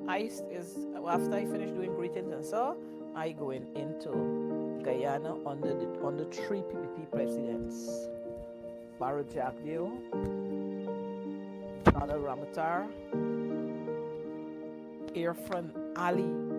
After I finish doing greetings and so, I going into Guyana under three PPP presidents: Barrow Jagdeo, Donald Ramatar, Irfan Ali.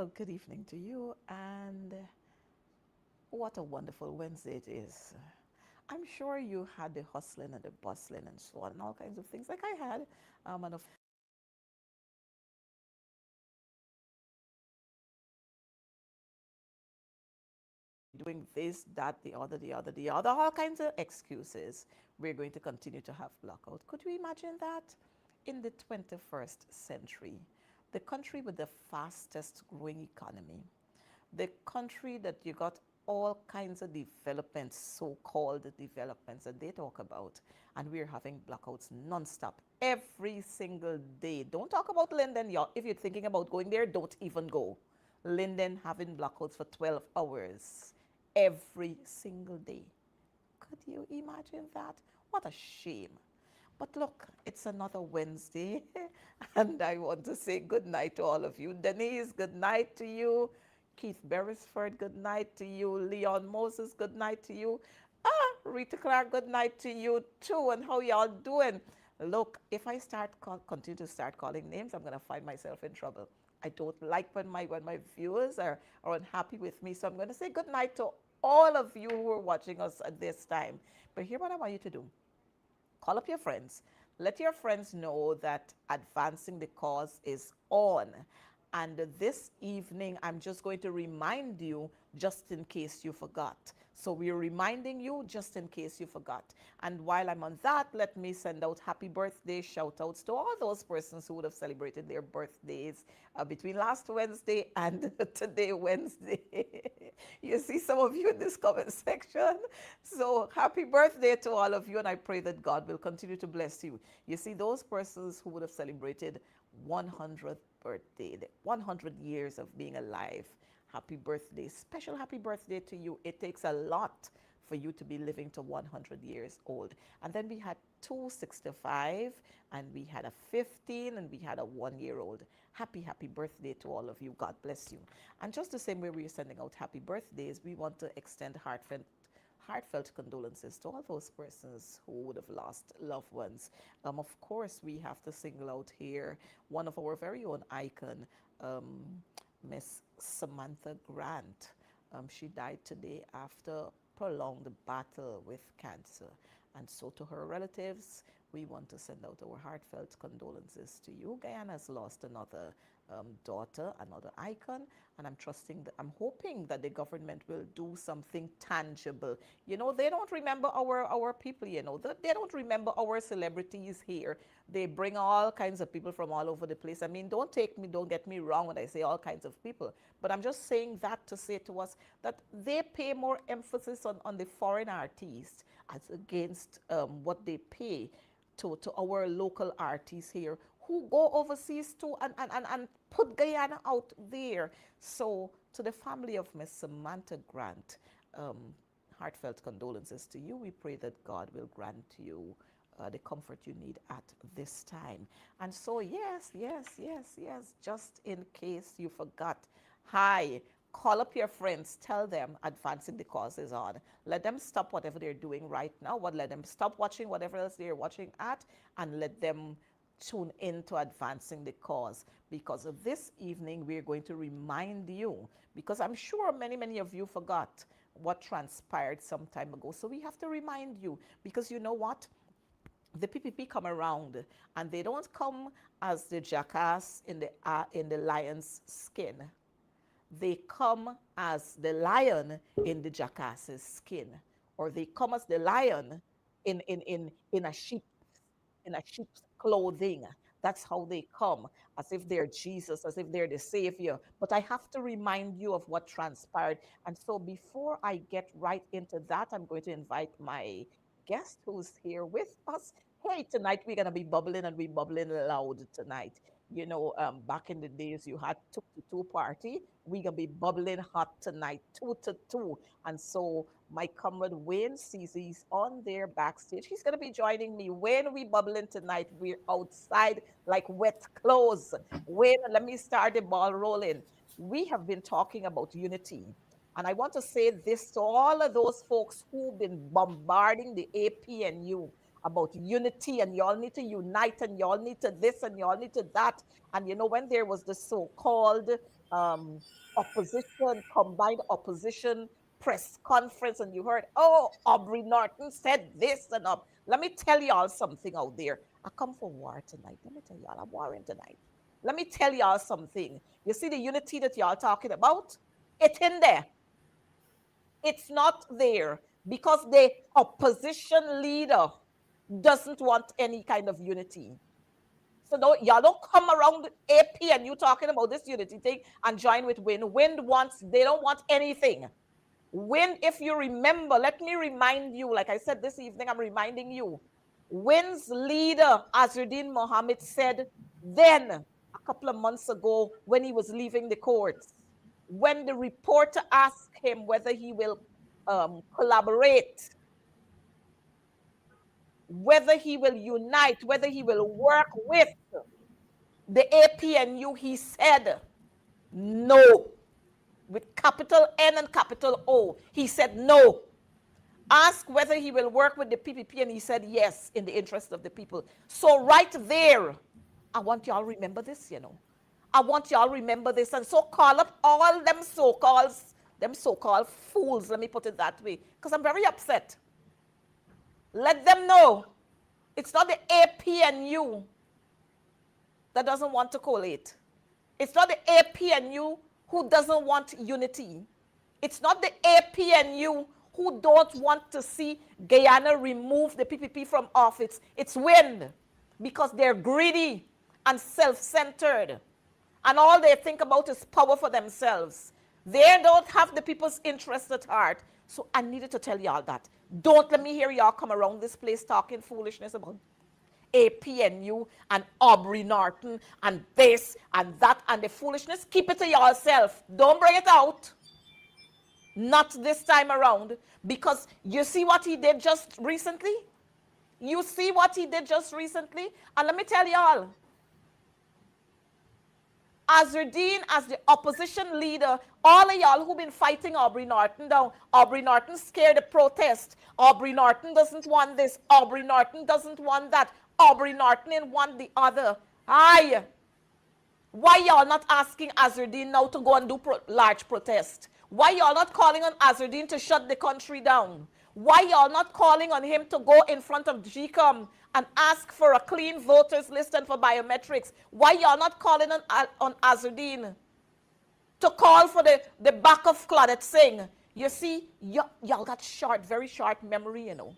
Well, good evening to you, and what a wonderful Wednesday it is. I'm sure you had the hustling and the bustling and so on, and all kinds of things like I had. And of doing this, that, the other, all kinds of excuses. We're going to continue to have blackout. Could you imagine that? In the 21st century, the country with the fastest growing economy, the country that you got all kinds of developments, so-called developments that they talk about, and we're having blackouts nonstop every single day. Don't talk about Linden. If you're thinking about going there, don't even go. Linden having blackouts for 12 hours every single day. Could you imagine that? What a shame. But look, it's another Wednesday, and I want to say good night to all of you. Denise, good night to you. Keith Beresford, good night to you. Leon Moses, good night to you. Rita Clark, good night to you too. And how y'all doing? Look, if I continue to start calling names, I'm gonna find myself in trouble. I don't like when my viewers are unhappy with me. So I'm gonna say good night to all of you who are watching us at this time. But here's what I want you to do. Call up your friends. Let your friends know that advancing the cause is on. And this evening, I'm just going to remind you just in case you forgot. So we're reminding you just in case you forgot. And while I'm on that, let me send out happy birthday shout outs to all those persons who would have celebrated their birthdays between last Wednesday and today, Wednesday. You see some of you in this comment section. So happy birthday to all of you, and I pray that God will continue to bless you. You see, those persons who would have celebrated 100th birthday, the 100 years of being alive. Happy birthday, special happy birthday to you. It takes a lot for you to be living to 100 years old. And then we had 265, and we had a 15, and we had a 1 year old. Happy birthday to all of you. God bless you. And just the same way we're sending out happy birthdays, we want to extend heartfelt condolences to all those persons who would have lost loved ones. Of course, we have to single out here one of our very own icon, Miss Samantha Grant. She died today after prolonged battle with cancer. And so to her relatives, we want to send out our heartfelt condolences to you. Guyana has lost another daughter, another icon, and I'm hoping that the government will do something tangible. You know, they don't remember our people, they don't remember our celebrities here. They bring all kinds of people from all over the place. I mean, don't get me wrong when I say all kinds of people, but I'm just saying that to say to us that they pay more emphasis on the foreign artists as against what they pay to our local artists here who go overseas too and put Guyana out there. So to the family of Miss Samantha Grant, um, heartfelt condolences to you. We pray that God will grant you the comfort you need at this time. And so, yes, just in case you forgot, hi, call up your friends, tell them advancing the cause is on. Let them stop whatever they're doing right now, let them stop watching whatever else they're watching at, and let them tune into advancing the cause, because of this evening we're going to remind you, because I'm sure many of you forgot what transpired some time ago. So we have to remind you, because you know what? The PPP come around, and they don't come as the jackass in the lion's skin. They come as the lion in the jackass's skin, or they come as the lion in a sheep's clothing. That's how they come, as if they're Jesus, as if they're the Savior. But I have to remind you of what transpired. And so before I get right into that, I'm going to invite my guest who's here with us. Hey, tonight we're going to be bubbling, and we bubbling loud tonight. Back in the days, you had 2 to 2 party. We're going to be bubbling hot tonight, 2 to 2. And so my comrade Wayne sees he's on there backstage. He's going to be joining me. Wayne, we bubbling tonight. We're outside like wet clothes. Wayne, let me start the ball rolling. We have been talking about unity. And I want to say this to all of those folks who've been bombarding the APNU about unity, and y'all need to unite, and y'all need to this, and y'all need to that. And when there was the so-called um, opposition, combined opposition press conference, and you heard, oh, Aubrey Norton said this and up. Let me tell y'all something out there. I come for war tonight. Let me tell y'all, I'm warring tonight. Let me tell y'all something. You see the unity that y'all talking about? It's in there. It's not there because the opposition leader doesn't want any kind of unity. So y'all don't come around AP and you talking about this unity thing and join with Win. Win wants, they don't want anything. Win, if you remember, let me remind you, like I said this evening, I'm reminding you, Win's leader, Azruddin Mohammed, said then, a couple of months ago, when he was leaving the courts, when the reporter asked him whether he will collaborate, whether he will unite, whether he will work with the APNU, he said no, with capital N and capital O. He said no. Ask whether he will work with the PPP, and he said yes, in the interest of the people. So right there, I want y'all remember this, you know. I want y'all remember this, and so call up all them so-called fools, let me put it that way, because I'm very upset. Let them know it's not the APNU that doesn't want to collate. It's not the APNU who doesn't want unity. It's not the APNU who don't want to see Guyana remove the PPP from office. It's WIN, because they're greedy and self-centered. And all they think about is power for themselves. They don't have the people's interest at heart. So I needed to tell y'all that. Don't let me hear y'all come around this place talking foolishness about APNU and Aubrey Norton and this and that and the foolishness. Keep it to yourself. Don't bring it out. Not this time around, because you see what he did just recently? You see what he did just recently? And let me tell y'all, Azruddin, as the opposition leader, all of y'all who've been fighting Aubrey Norton down, Aubrey Norton scared the protest. Aubrey Norton doesn't want this. Aubrey Norton doesn't want that. Aubrey Norton didn't want the other. Aye. Why y'all not asking Azruddin now to go and do large protest? Why y'all not calling on Azruddin to shut the country down? Why y'all not calling on him to go in front of GCOM and ask for a clean voters list and for biometrics? Why y'all not calling on Azruddin to call for the back of Claudette Singh? You see, y'all got very short memory, you know.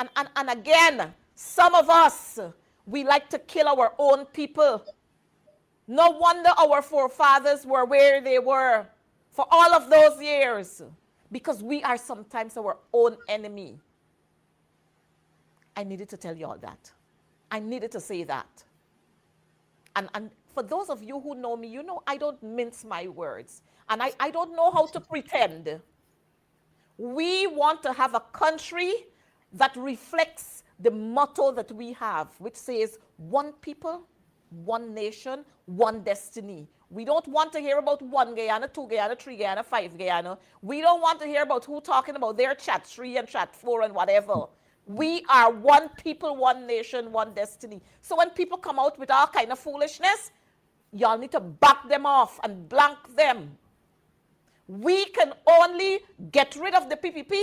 And again, some of us, we like to kill our own people. No wonder our forefathers were where they were for all of those years, because we are sometimes our own enemy. I needed to tell you all that. I needed to say that. And for those of you who know me, you know I don't mince my words. And I don't know how to pretend. We want to have a country that reflects the motto that we have, which says one people, one nation, one destiny. We don't want to hear about 1 Guyana, 2 Guyana, 3 Guyana, 5 Guyana. We don't want to hear about who talking about their chat 3 and chat 4 and whatever. We are one people, one nation, one destiny. So when people come out with all kind of foolishness, y'all need to back them off and blank them. We can only get rid of the PPP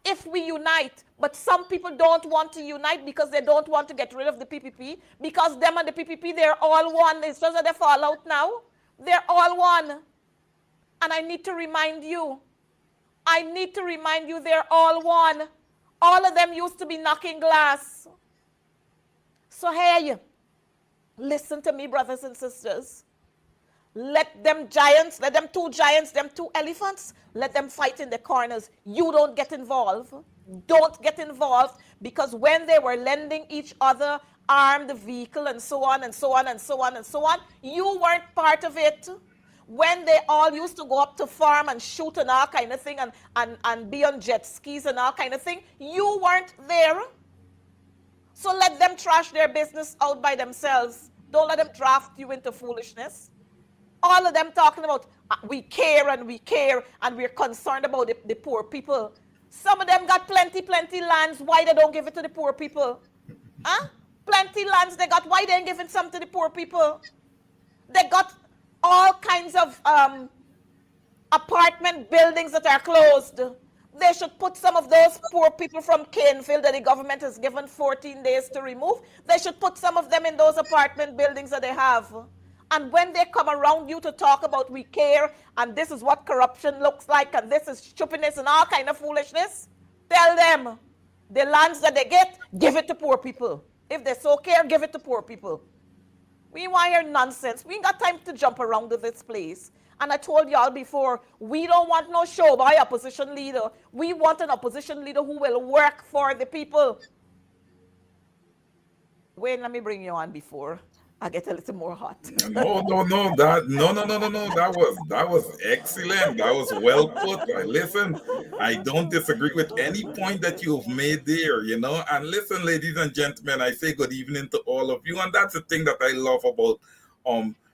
if we unite. But some people don't want to unite because they don't want to get rid of the PPP, because them and the PPP, they're all one. It's just that they fall out now. They're all one. And I need to remind you, they're all one. All of them used to be knocking glass. So hey, listen to me, brothers and sisters. Let them giants, let them 2 giants, them 2 elephants, let them fight in the corners. You don't get involved. Don't get involved, because when they were lending each other armed vehicle and so on and so on and so on and so on, you weren't part of it. When they all used to go up to farm and shoot and all kind of thing and be on jet skis and all kind of thing, you weren't there. So let them trash their business out by themselves. Don't let them draft you into foolishness. All of them talking about we care and we're concerned about the poor people. Some of them got plenty lands. Why they don't give it to the poor people? Huh? Plenty lands they got. Why they ain't giving some to the poor people? They got all kinds of apartment buildings that are closed. They should put some of those poor people from Caneville that the government has given 14 days to remove. They should put some of them in those apartment buildings that they have. And when they come around you to talk about we care and this is what corruption looks like and this is stupidness and all kind of foolishness, tell them the lands that they get, give it to poor people. If they so care, give it to poor people. We ain't want to hear nonsense. We ain't got time to jump around to this place. And I told y'all before, we don't want no show by opposition leader. We want an opposition leader who will work for the people. Wait, let me bring you on before I get a little more hot. No, that was excellent. That was well put. Listen, I don't disagree with any point that you've made there, you know. And listen, ladies and gentlemen, I say good evening to all of you. And that's the thing that I love about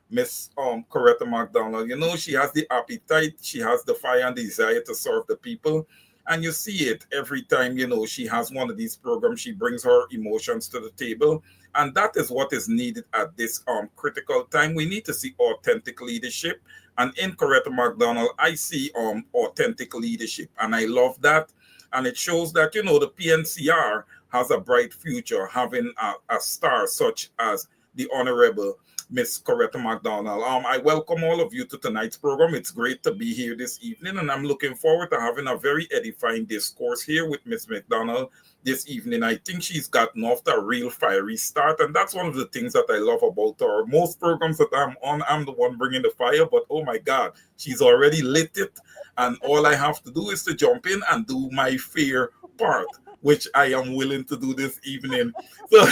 Miss Coretta McDonald. You know, she has the appetite, she has the fire and desire to serve the people. And you see it every time, you know, she has one of these programs, she brings her emotions to the table. And that is what is needed at this critical time. We need to see authentic leadership. And in Coretta McDonald, I see authentic leadership. And I love that. And it shows that, you know, the PNCR has a bright future, having a star such as the Honorable Miss Coretta McDonald. I welcome all of you to tonight's program. It's great to be here this evening, and I'm looking forward to having a very edifying discourse here with Miss McDonald this evening. I think she's gotten off to a real fiery start, and that's one of the things that I love about her. Most programs that I'm on, I'm the one bringing the fire, but oh my God, she's already lit it, and all I have to do is to jump in and do my fair part, which I am willing to do this evening. So,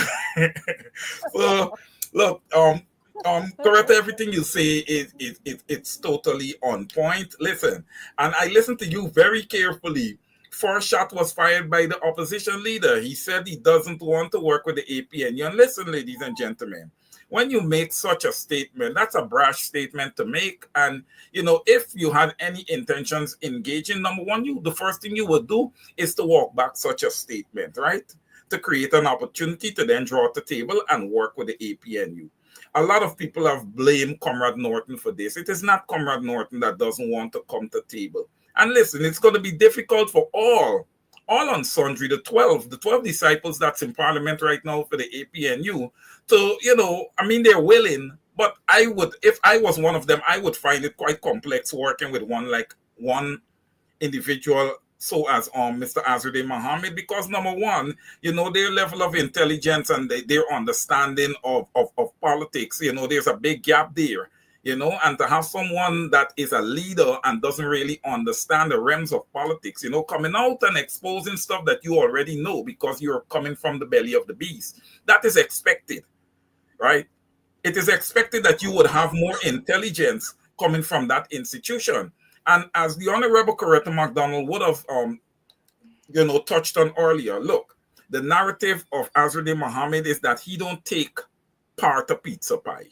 so look, Coretta, everything you say it's totally on point. Listen, and I listened to you very carefully. First shot was fired by the opposition leader. He said he doesn't want to work with the APNU. And listen, ladies and gentlemen, when you make such a statement, that's a brash statement to make. And, you know, if you had any intentions engaging, number one, the first thing you would do is to walk back such a statement, right? To create an opportunity to then draw at the table and work with the APNU. A lot of people have blamed Comrade Norton for this. It is not Comrade Norton that doesn't want to come to the table. And listen, it's going to be difficult for all on sundry, the 12 disciples that's in parliament right now for the APNU to, you know, I mean, they're willing, but I would, if I was one of them, I would find it quite complex working with one individual so as Mr. Azruddin Mohammed, because number one, you know, their level of intelligence and their understanding of politics, you know, there's a big gap there, you know, and to have someone that is a leader and doesn't really understand the realms of politics, you know, coming out and exposing stuff that you already know because you're coming from the belly of the beast, that is expected, right? It is expected that you would have more intelligence coming from that institution. And as the Honorable Coretta McDonald would have, you know, touched on earlier, look, the narrative of Azruddin Mohammed is that he don't take part of pizza pie.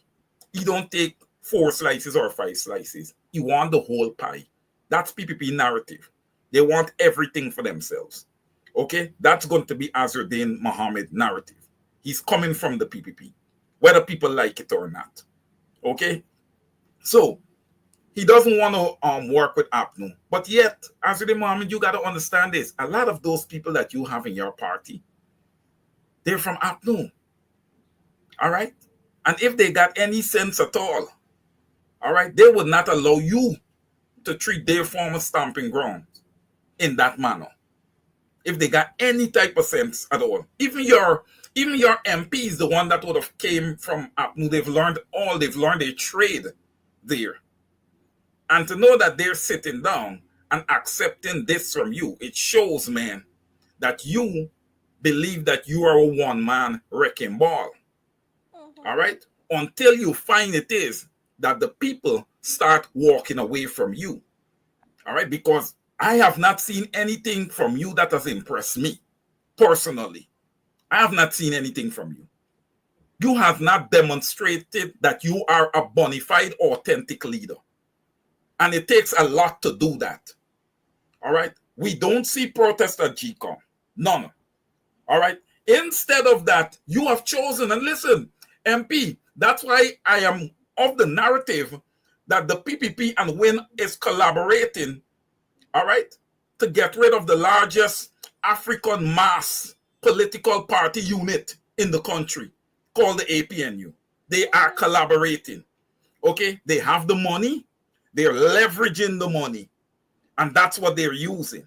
He don't take 4 slices or 5 slices. He want the whole pie. That's PPP narrative. They want everything for themselves. Okay? That's going to be Azruddin Mohammed narrative. He's coming from the PPP, whether people like it or not. Okay? So, he doesn't want to work with APNU. But yet, Azruddin Mohammed, you got to understand this. A lot of those people that you have in your party, they're from APNU. All right? And if they got any sense at all right, they would not allow you to treat their former stomping grounds in that manner. If they got any type of sense at all. Even your MPs, the one that would have came from APNU, they've learned a trade there. And to know that they're sitting down and accepting this from you, it shows, man, that you believe that you are a one-man wrecking ball. All right? Until you find it is that the people start walking away from you. All right? Because I have not seen anything from you that has impressed me personally. I have not seen anything from you. You have not demonstrated that you are a bona fide, authentic leader. And it takes a lot to do that. All right? We don't see protests at GCOM. None. All right? Instead of that, you have chosen, and listen, MP, that's why I am of the narrative that the PPP and WIN is collaborating, all right, to get rid of the largest African mass political party unit in the country called the APNU. They are collaborating. Okay, they have the money, they're leveraging the money, and that's what they're using.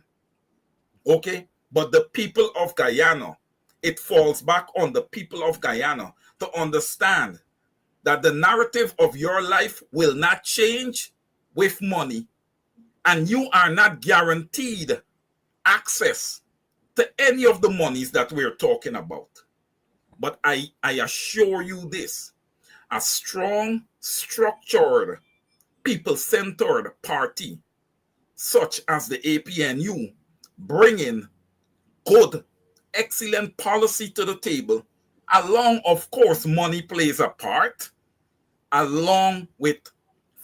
Okay, but the people of Guyana, it falls back on the people of Guyana to understand that the narrative of your life will not change with money, and you are not guaranteed access to any of the monies that we're talking about. But I assure you this, a strong, structured, people-centered party such as the APNU bringing good, excellent policy to the table, along, of course, money plays a part, along with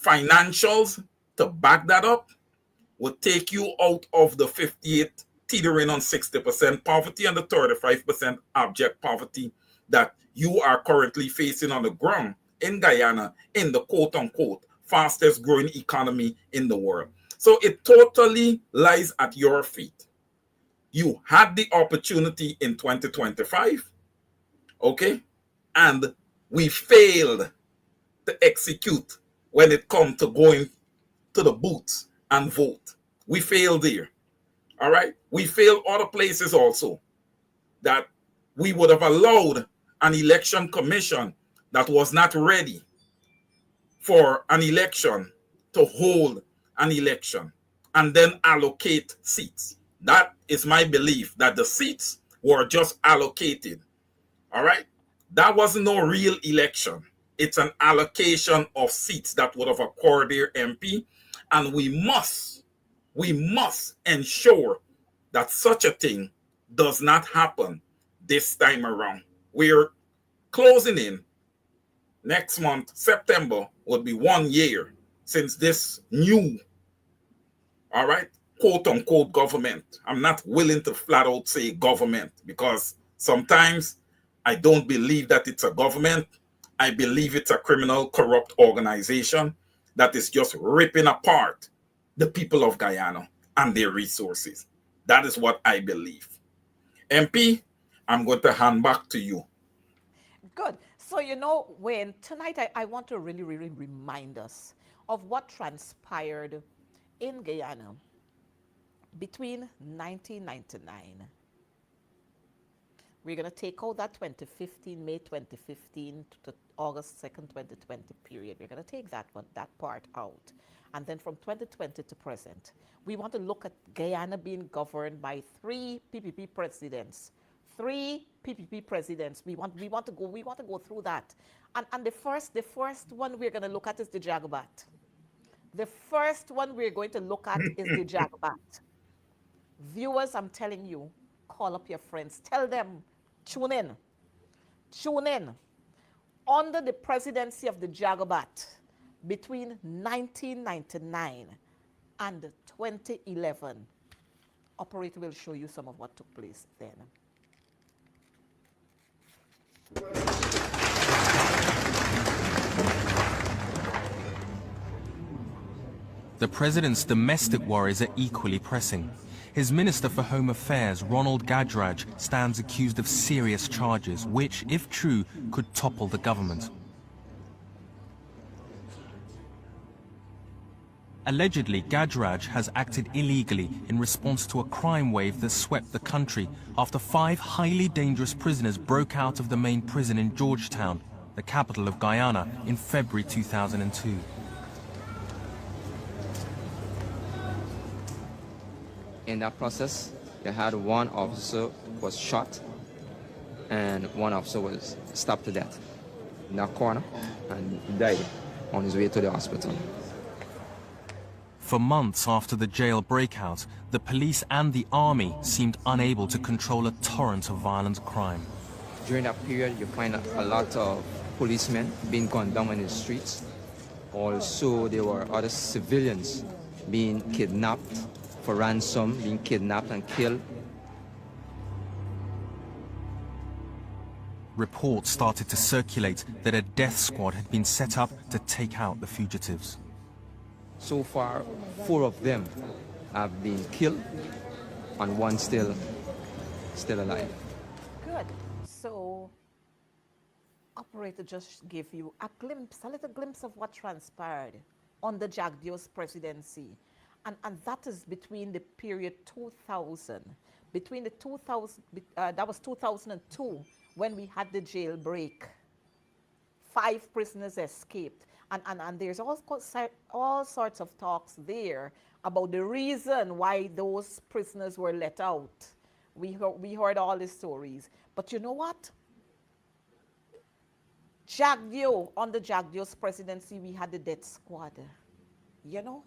financials to back that up, will take you out of the 58 teetering on 60% poverty and the 35% abject poverty that you are currently facing on the ground in Guyana, in the quote-unquote fastest growing economy in the world. So it totally lies at your feet. You had the opportunity in 2025, okay? And we failed to execute when it comes to going to the booths and vote. We failed there, all right? We failed other places also, that we would have allowed an election commission that was not ready for an election to hold an election and then allocate seats. That is my belief, that the seats were just allocated, all right? That wasn't no real election. It's an allocation of seats that would have occurred there, MP, and we must ensure that such a thing does not happen this time around. We're closing in. Next month, September, will be 1 year since this new, all right, quote-unquote government. I'm not willing to flat out say government, because sometimes I don't believe that it's a government. I believe it's a criminal, corrupt organization that is just ripping apart the people of Guyana and their resources. That is what I believe. MP, I'm going to hand back to you. Good. So, you know, when tonight I want to really remind us of what transpired in Guyana between 1999. We're going to take out that 2015, May 2015 to August 2nd, 2020 period. We're going to take that part out. And then from 2020 to present, we want to look at Guyana being governed by 3 PPP presidents. 3 PPP presidents. We want to go through that. And the first one we're going to look at is the Jagabat. The first one we're going to look at is the Jagabat. Viewers, I'm telling you, call up your friends. Tell them, tune in. Tune in. Under the presidency of the Jagabat, between 1999 and 2011, operator will show you some of what took place then. The president's domestic worries are equally pressing. His Minister for Home Affairs, Ronald Gadraj, stands accused of serious charges, which, if true, could topple the government. Allegedly, Gadraj has acted illegally in response to a crime wave that swept the country after 5 highly dangerous prisoners broke out of the main prison in Georgetown, the capital of Guyana, in February 2002. In that process, they had 1 officer was shot and 1 officer was stabbed to death in that corner and died on his way to the hospital. For months after the jail breakout, the police and the army seemed unable to control a torrent of violent crime. During that period, you find a lot of policemen being gunned down in the streets. Also, there were other civilians being kidnapped for ransom, being kidnapped and killed. Reports started to circulate that a death squad had been set up to take out the fugitives. So far, 4 of them have been killed and one still alive. Good. So, operator just gave you a little glimpse of what transpired under Jack Dio's presidency. And that is between the period 2000, between the 2000, that was 2002 when we had the jailbreak. 5 prisoners escaped. And there's all sorts of talks there about the reason why those prisoners were let out. We heard all the stories. But you know what? Under Jack Dio's presidency, we had the death squad. You know?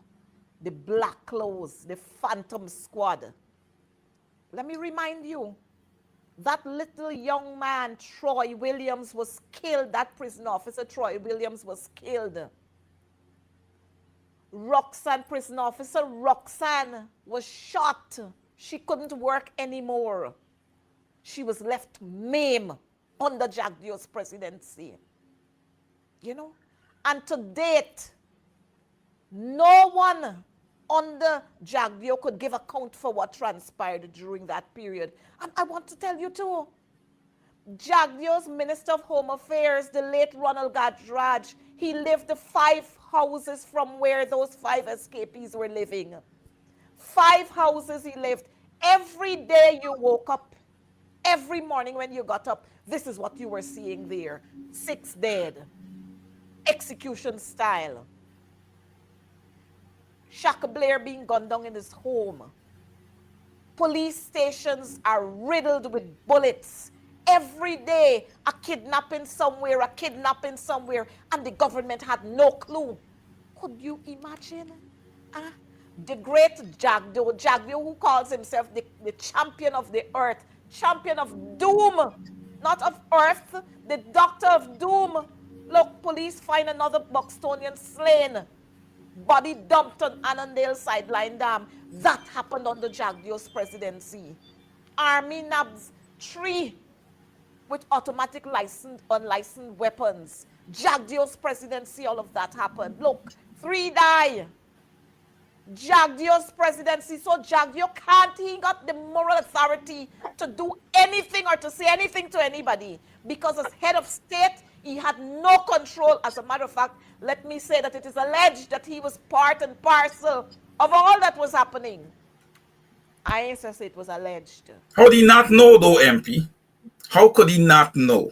The black clothes, the phantom squad. Let me remind you, that little young man, Troy Williams, was killed. That prison officer, Troy Williams, was killed. Prison officer Roxanne was shot. She couldn't work anymore. She was left maimed under Jack Dio's presidency. You know? And to date, no one under Jack Dio could give account for what transpired during that period. And I want to tell you too, Jack Dio's Minister of Home Affairs, the late Ronald Gadraj, he lived 5 houses from where those 5 escapees were living. 5 houses he lived. Every day you woke up, every morning when you got up, this is what you were seeing there. 6 dead. Execution style. Shaka Blair being gunned down in his home. Police stations are riddled with bullets. Every day, a kidnapping somewhere, and the government had no clue. Could you imagine? The great Jack Dio, who calls himself the champion of the earth, champion of doom, not of earth, the doctor of doom. Look, police find another Buxtonian slain. Body dumped on Annandale Sideline Dam. That happened under Jack Dio's presidency. Army nabs 3 with automatic unlicensed weapons. Jack Dio's presidency, all of that happened. Look, 3 die. Jack Dio's presidency. So Jack Dio he got the moral authority to do anything or to say anything to anybody. Because as head of state, he had no control. As a matter of fact, let me say that it is alleged that he was part and parcel of all that was happening. I ain't say it was alleged. How did he not know though, MP? How could he not know?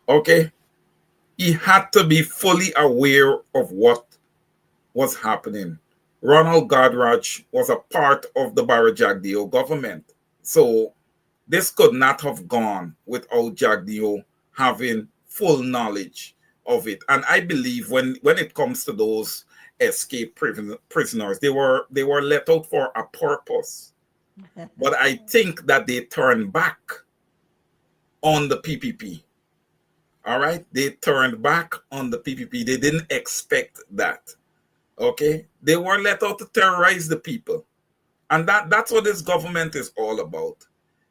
Okay? He had to be fully aware of what was happening. Ronald Gadraj was a part of the Barra Jack Dio government. So this could not have gone without Jack Dio having full knowledge of it. And I believe when it comes to those escaped prisoners, they were let out for a purpose. But I think that they turned back on the PPP. All right? They turned back on the PPP. They didn't expect that. Okay? They were let out to terrorize the people. And that's what this government is all about.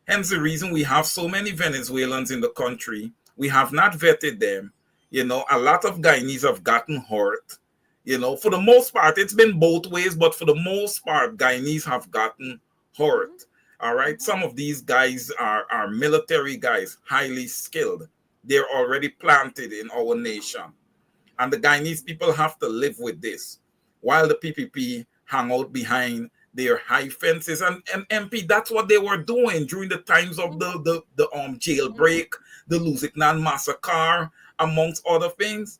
Hence the reason we have so many Venezuelans in the country. We have not vetted them. You know, a lot of Guyanese have gotten hurt. You know, for the most part, it's been both ways, but for the most part, Guyanese have gotten hurt. All right. Some of these guys are military guys, highly skilled. They're already planted in our nation. And the Guyanese people have to live with this while the PPP hang out behind their high fences. And MP, that's what they were doing during the times of the jailbreak, the Lusignan massacre, amongst other things.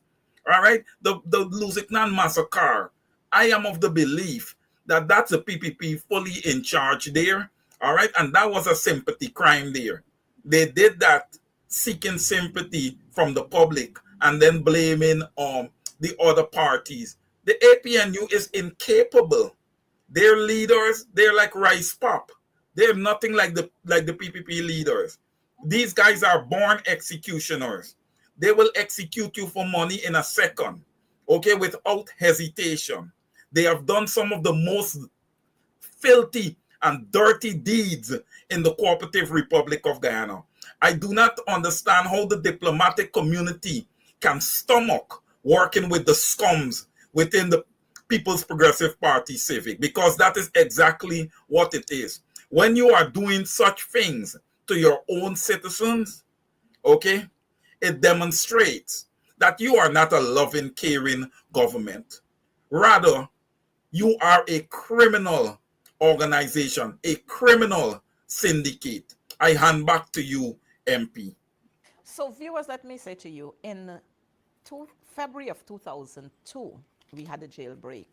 All right. The Lusignan massacre, I am of the belief that that's a PPP fully in charge there. All right. And that was a sympathy crime there. They did that seeking sympathy from the public and then blaming the other parties. The APNU is incapable. Their leaders, they're like rice pop. They're nothing like the PPP leaders. These guys are born executioners. They will execute you for money in a second, okay, without hesitation. They have done some of the most filthy and dirty deeds in the Cooperative Republic of Guyana. I do not understand how the diplomatic community can stomach working with the scums within the People's Progressive Party Civic, because that is exactly what it is. When you are doing such things to your own citizens, okay, it demonstrates that you are not a loving, caring government. Rather, you are a criminal organization, a criminal syndicate. I hand back to you, MP. So, viewers, let me say to you, in February of 2002, we had a jailbreak.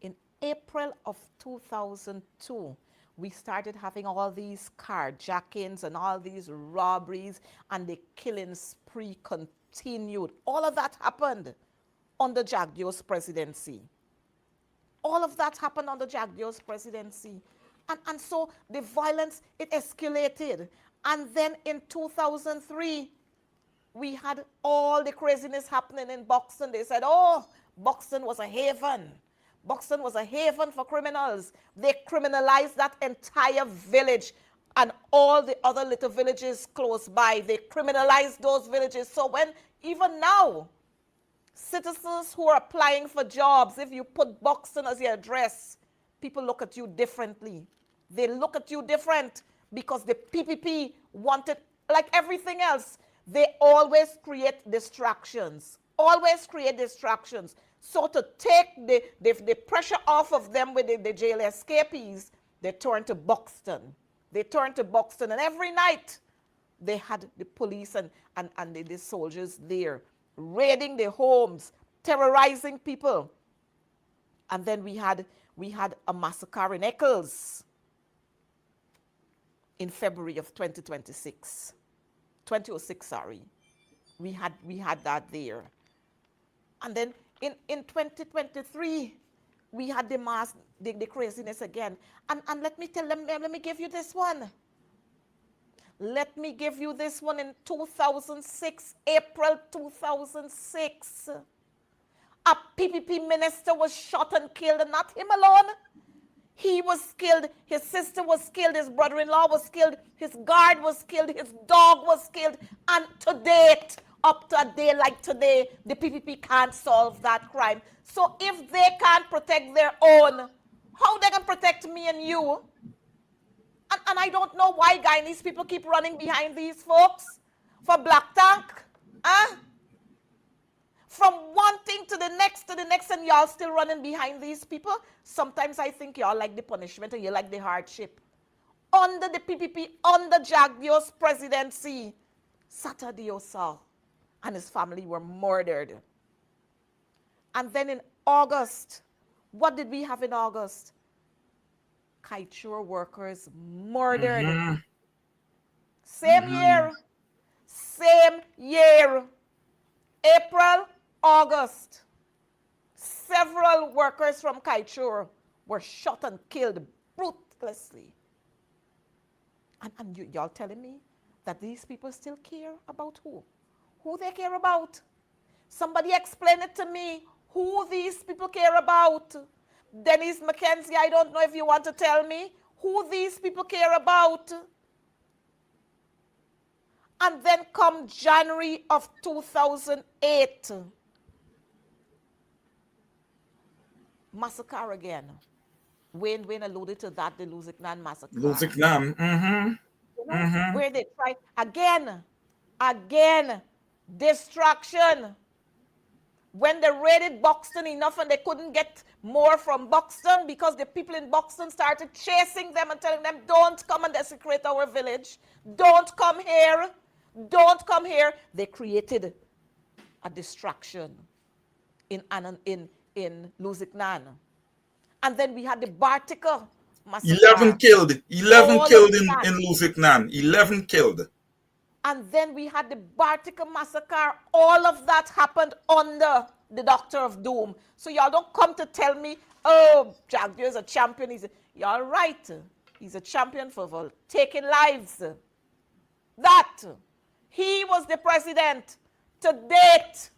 In April of 2002, we started having all these carjackings and all these robberies, and the killing spree continued. All of that happened under Jack Dio's presidency. All of that happened under Jack Dio's presidency. And so the violence, it escalated. And then in 2003, we had all the craziness happening in Buxton. They said, oh, Buxton was a haven. Buxton was a haven for criminals. They criminalized that entire village and all the other little villages close by. They criminalized those villages. So when, even now, citizens who are applying for jobs, if you put Buxton as your address, people look at you differently. They look at you different because the PPP wanted, like everything else, they always create distractions. Always create distractions. So to take the pressure off of them with the jail escapees, they turn to Buxton. They turn to Buxton, and every night they had the police and the soldiers there, raiding their homes, terrorizing people. And then we had a massacre in Eccles in February of 2006, sorry. We had that there. And then in 2023, we had the craziness again. And let me tell them, let me give you this one. Let me give you this one in 2006, April 2006. A PPP minister was shot and killed, and not him alone. He was killed, his sister was killed, his brother-in-law was killed, his guard was killed, his dog was killed, and to date, up to a day like today, the PPP can't solve that crime. So if they can't protect their own, how they can protect me and you? And I don't know why Guyanese people keep running behind these folks for black tank. Huh? From one thing to the next, and y'all still running behind these people. Sometimes I think y'all like the punishment and you like the hardship. Under the PPP, under Jack Dio's presidency, Sata Diosa and his family were murdered. And then in August, what did we have in August? Kaichur workers murdered. Mm-hmm. Same year, April, August, several workers from Kaichur were shot and killed ruthlessly. And y'all telling me that these people still care about who? Who they care about? Somebody explain it to me. Who these people care about? Denise McKenzie, I don't know if you want to tell me who these people care about. And then come January of 2008. Massacre again. Wayne alluded to that, the Lusignan massacre. Lusignan, Where they tried, again, destruction. When they raided Buxton enough and they couldn't get more from Buxton because the people in Buxton started chasing them and telling them, don't come and desecrate our village. Don't come here. Don't come here. They created a distraction in Lusignan. And then we had the Bartica massacre. 11 killed. 11 killed in Lusignan. 11 killed. And then we had the Bartica massacre. All of that happened under the Doctor of Doom. So y'all don't come to tell me, oh, Jack Dio is a champion. Y'all right. He's a champion for taking lives. That. He was the president. To date,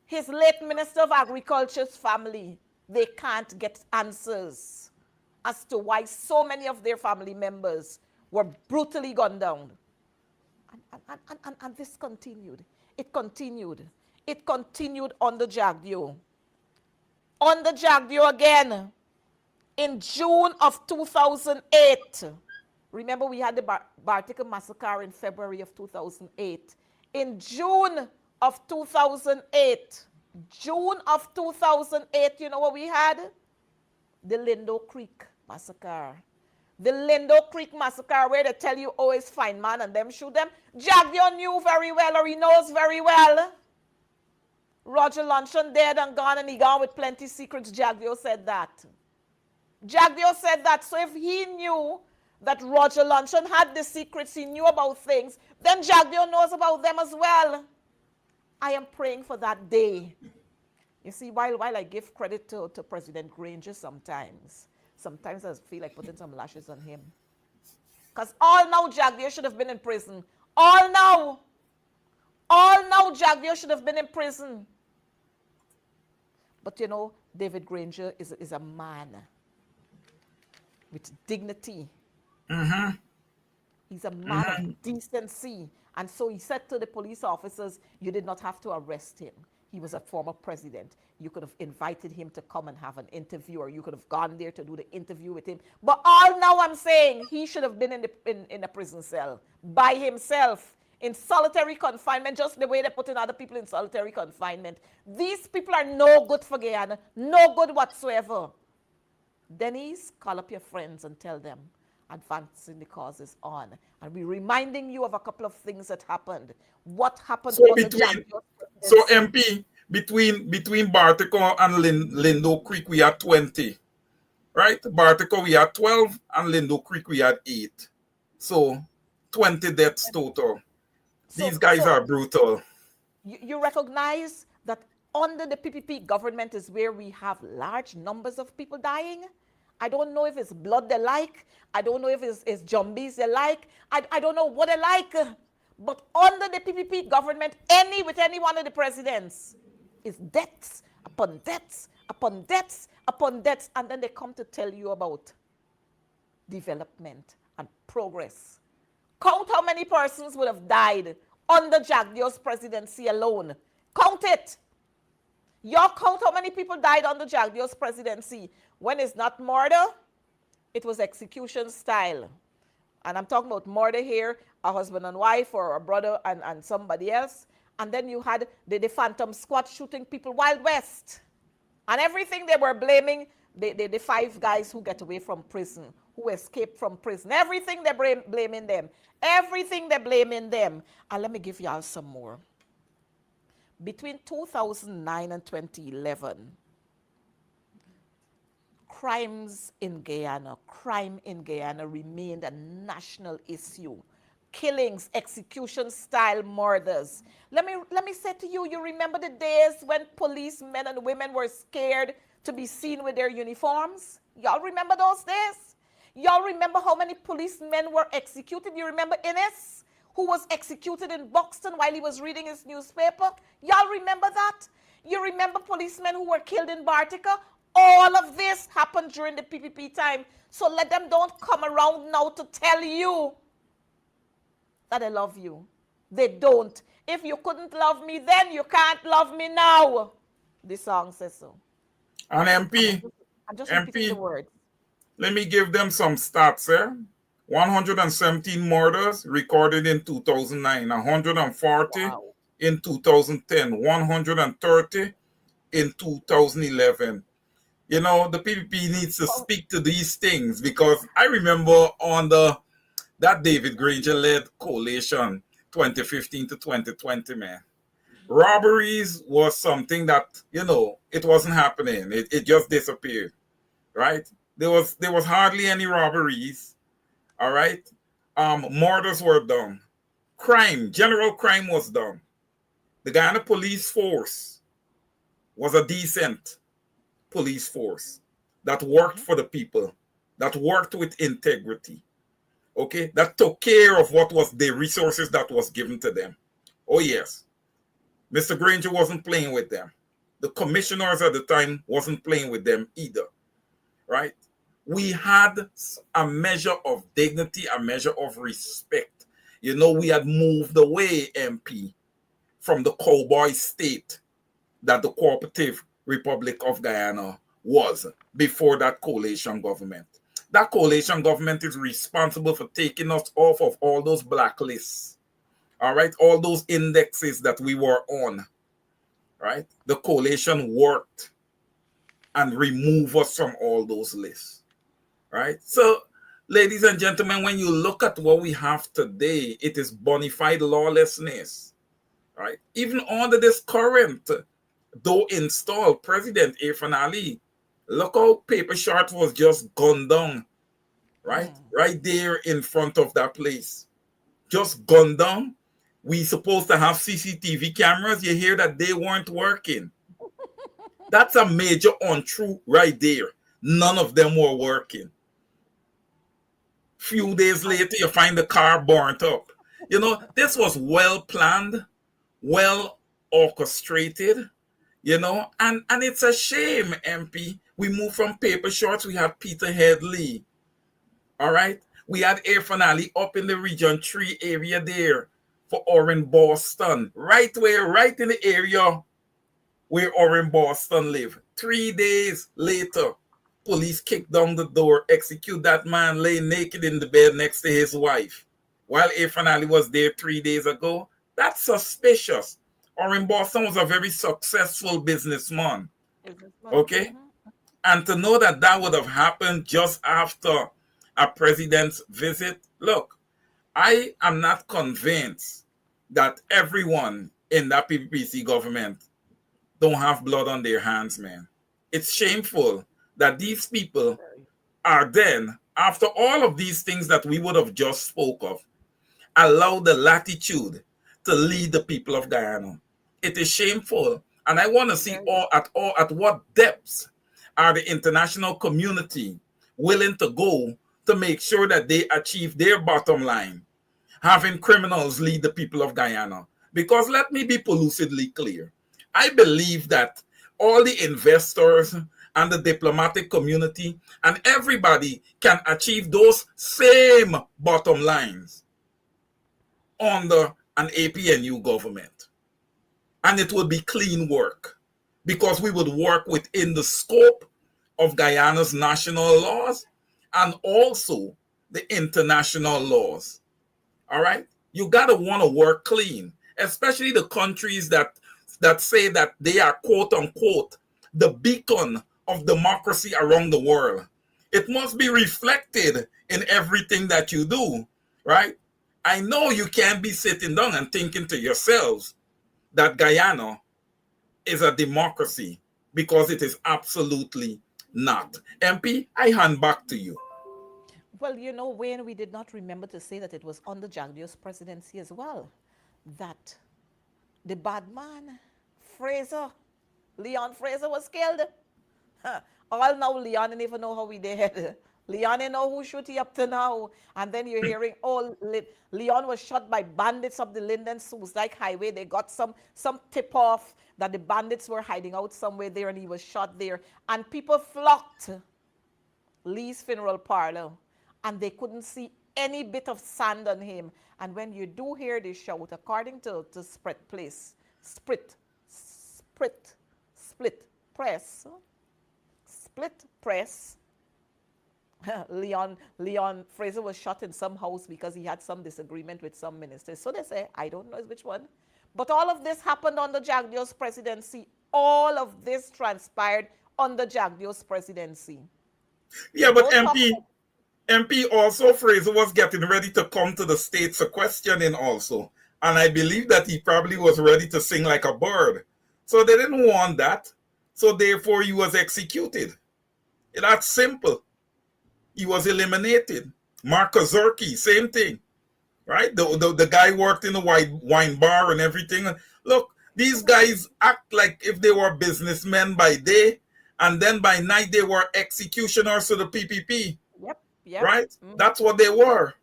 his late Minister of Agriculture's family, they can't get answers as to why so many of their family members were brutally gunned down. And this continued. It continued under Jack Dio. under Jagdeo again in June of 2008. Remember, we had the Bartica massacre in February of 2008. In June of 2008, you know what we had? The Lindo Creek massacre. The Lindo Creek massacre, where they tell you, oh, it's fine, man, and them shoot them. Jagdeo knew very well, or he knows very well. Roger Luncheon dead and gone, and he gone with plenty secrets. Jagdeo said that. Jagdeo said that. So if he knew that Roger Luncheon had the secrets, he knew about things, then Jagdeo knows about them as well. I am praying for that day. You see, while I give credit to President Granger sometimes I feel like putting some lashes on him. Because all now Jagdeo should have been in prison. All now Jagdeo should have been in prison. But you know, David Granger is a man with dignity. He's a man of decency. And so he said to the police officers, you did not have to arrest him. He was a former president. You could have invited him to come and have an interview, or you could have gone there to do the interview with him. But all now I'm saying, he should have been in a prison cell by himself, in solitary confinement, just the way they're putting other people in solitary confinement. These people are no good for Guyana, no good whatsoever. Denise, call up your friends and tell them advancing the cause is on. And we're reminding you of a couple of things that happened. What happened So on MP, between Bartico and Lindo Creek, we had 20. Right? Bartico, we had 12, and Lindo Creek, we had 8. So 20 deaths total. These guys are brutal. You recognize that under the PPP government is where we have large numbers of people dying? I don't know if it's blood they like. I don't know if it's zombies they like. I don't know what they like. But under the PPP government, with any one of the presidents, is deaths upon deaths upon deaths upon deaths. And then they come to tell you about development and progress. Count how many persons would have died under Jagdeo's presidency alone. Count it. Y'all count how many people died under Jagdeo's presidency. When it's not murder, it was execution style. And I'm talking about murder here, a husband and wife, or a brother and somebody else. And then you had the Phantom Squad shooting people Wild West. And everything they were blaming, the 5 guys who get away from prison, who escaped from prison. Everything they're blaming them. Everything they're blaming them. And let me give y'all some more. Between 2009 and 2011, crime in Guyana remained a national issue. Killings, execution-style murders. Let me say to you, you remember the days when policemen and women were scared to be seen with their uniforms? Y'all remember those days? Y'all remember how many policemen were executed? You remember Innes, who was executed in Buxton while he was reading his newspaper? Y'all remember that? You remember policemen who were killed in Bartica? All of this happened during the PPP time. So let them don't come around now to tell you that I love you. They don't. If you couldn't love me then, you can't love me now. This song says so. And I'm just repeating the words. Let me give them some stats here. 117 murders recorded in 2009, 140 in 2010, 130 in 2011. You know, the PPP needs to speak to these things, because I remember on that David Granger-led coalition, 2015 to 2020, man. Robberies was something that, you know, it wasn't happening. It just disappeared, right? There was hardly any robberies, all right? Murders were done. General crime was done. The Guyana police force was a decent police force that worked for the people, that worked with integrity, okay? That took care of what was the resources that was given to them. Oh, yes. Mr. Granger wasn't playing with them. The commissioners at the time wasn't playing with them either, right? We had a measure of dignity, a measure of respect. You know, we had moved away, MP, from the cowboy state that the cooperative Republic of Guyana was before that coalition government. That coalition government is responsible for taking us off of all those blacklists, all right, all those indexes that we were on, right? The coalition worked and removed us from all those lists, right? So, ladies and gentlemen, when you look at what we have today, it is bona fide lawlessness, right? Even under this current, though installed President Irfan Ali, look how Paper Short was just gunned down, right? Right there in front of that place. Just gunned down. We supposed to have CCTV cameras. You hear that they weren't working. That's a major untruth right there. None of them were working. Few days later, you find the car burnt up. You know, this was well planned, well orchestrated, you know, and it's a shame, MP. We moved from Paper Shorts. We had Peter Headley. All right. We had Irfan Ali up in the Region 3 area there for Orange Boston. Right in the area where Orange Boston live. 3 days later, police kicked down the door, execute that man lay naked in the bed next to his wife. While Irfan Ali was there 3 days ago, that's suspicious. Orange Boston was a very successful businessman. Okay? And to know that that would have happened just after a president's visit, look, I am not convinced that everyone in that PPPC government don't have blood on their hands, man. It's shameful that these people are then, after all of these things that we would have just spoke of, allow the latitude to lead the people of Guyana. It is shameful. And I want to see at what depths are the international community willing to go to make sure that they achieve their bottom line, having criminals lead the people of Guyana. Because let me be lucidly clear. I believe that all the investors and the diplomatic community and everybody can achieve those same bottom lines under an APNU government. And it would be clean work because we would work within the scope of Guyana's national laws and also the international laws. All right? You got to want to work clean, especially the countries that say that they are, quote unquote, the beacon of democracy around the world. It must be reflected in everything that you do, right? I know you can't be sitting down and thinking to yourselves that Guyana is a democracy because it is absolutely not. MP, I hand back to you. Well, you know, Wayne, we did not remember to say that it was under Jagdio's presidency as well that the bad man, Leon Fraser, was killed. All now, Leon didn't even know how he did. Leon didn't know who shoot he up to now. And then you're hearing, Leon was shot by bandits up the Linden Soosdijk Highway. They got some tip off that the bandits were hiding out somewhere there and he was shot there. And people flocked Lee's funeral parlor and they couldn't see any bit of sand on him. And when you do hear this shout, according to Split Press, Leon Fraser was shot in some house because he had some disagreement with some ministers. So they say, I don't know which one. But all of this happened under Jagdio's presidency. All of this transpired under Jagdio's presidency. Yeah, but MP also, Fraser was getting ready to come to the states a questioning also. And I believe that he probably was ready to sing like a bird. So they didn't want that. So therefore he was executed. That's simple. He was eliminated. Mark Kozurki, same thing. Right? The guy worked in the wine bar and everything. Look, these guys act like if they were businessmen by day, and then by night they were executioners to the PPP. Yep. Right? Mm-hmm. That's what they were.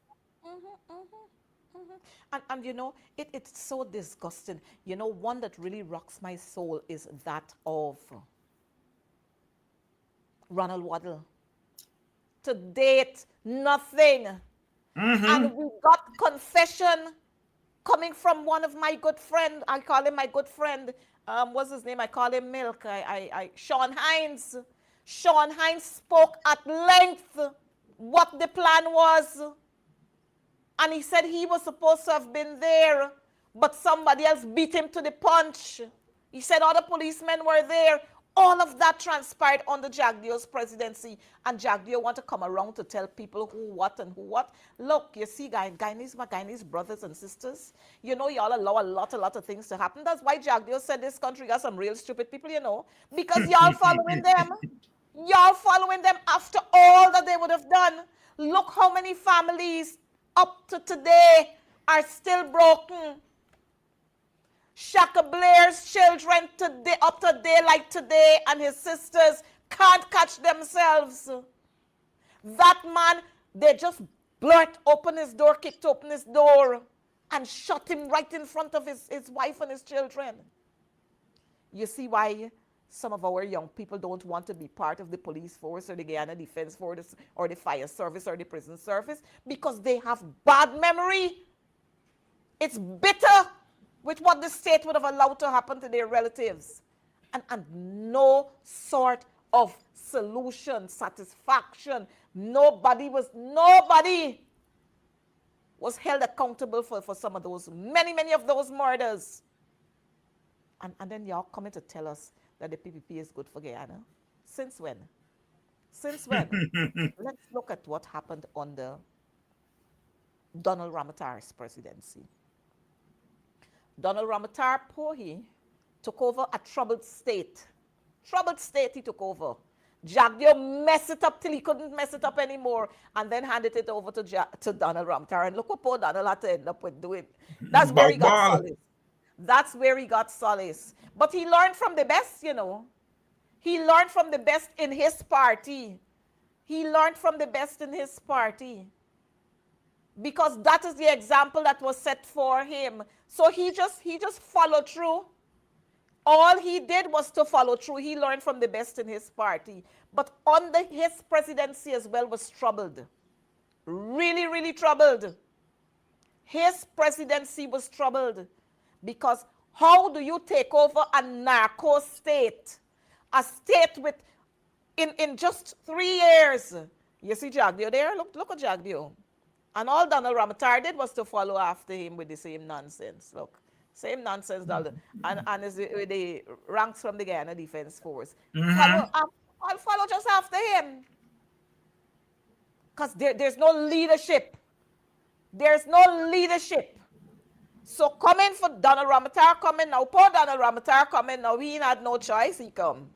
And you know, it's so disgusting. You know, one that really rocks my soul is that of Ronald Waddell. To date, nothing. Mm-hmm. And we got confession coming from one of my good friends. I call him my good friend, what's his name? I call him Milk. Sean Hines. Sean Hines spoke at length what the plan was. And he said he was supposed to have been there, but somebody else beat him to the punch. He said other policemen were there. All of that transpired under Jagdeo's presidency. And Jagdeo want to come around to tell people who what and who what. Look, you see, Guyanese brothers and sisters, you know, y'all allow a lot of things to happen. That's why Jagdeo said this country got some real stupid people, you know, because y'all following them. Y'all following them after all that they would have done. Look how many families up to today are still broken. Shaka Blair's children today, up to daylight today, and his sisters can't catch themselves. That man, they just blurt open his door, kicked open his door, and shot him right in front of his wife and his children. You see why some of our young people don't want to be part of the police force or the Guyana Defense Force or the fire service or the prison service? Because they have bad memory. It's bitter with what the state would have allowed to happen to their relatives. And no sort of solution, satisfaction. Nobody was held accountable for some of those, many of those murders. And then y'all coming to tell us that the PPP is good for Guyana. Since when? Since when? Let's look at what happened under Donald Ramatar's presidency. Donald Ramatar Pohi took over a troubled state. Troubled state he took over. Jagdeo messed it up till he couldn't mess it up anymore and then handed it over to Donald Ramatar. And look what poor Donald had to end up with doing. That's where he got solace. That's where he got solace. But he learned from the best, you know. He learned from the best in his party. He learned from the best in his party. Because that is the example that was set for him. So he just followed through. All he did was to follow through. He learned from the best in his party. But under his presidency as well was troubled. Really, really troubled. His presidency was troubled. Because how do you take over a narco state? A state with, in just 3 years. You see Jagdeo there? Look at Jagdeo. And all Donald Ramatar did was to follow after him with the same nonsense. Look, same nonsense, Donald. And with the ranks from the Guyana Defense Force. I'll follow just after him. Because there's no leadership. There's no leadership. So coming for Donald Ramatar coming now. Poor Donald Ramatar coming now. He had no choice. He come.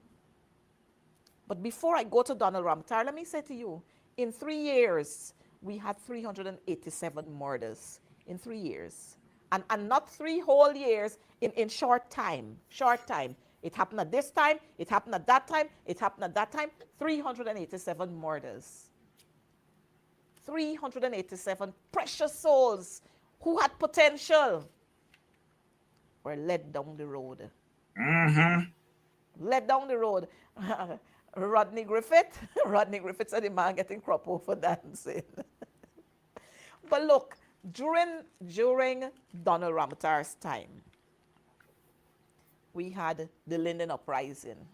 But before I go to Donald Ramatar, let me say to you, in 3 years, we had 387 murders in 3 years. And not 3 whole years in short time. Short time. It happened at this time. It happened at that time. It happened at that time. 387 murders. 387 precious souls who had potential were led down the road. Led down the road. Rodney Griffith said the man getting crop over dancing. But look, during Donald Ramatar's time, we had the Linden Uprising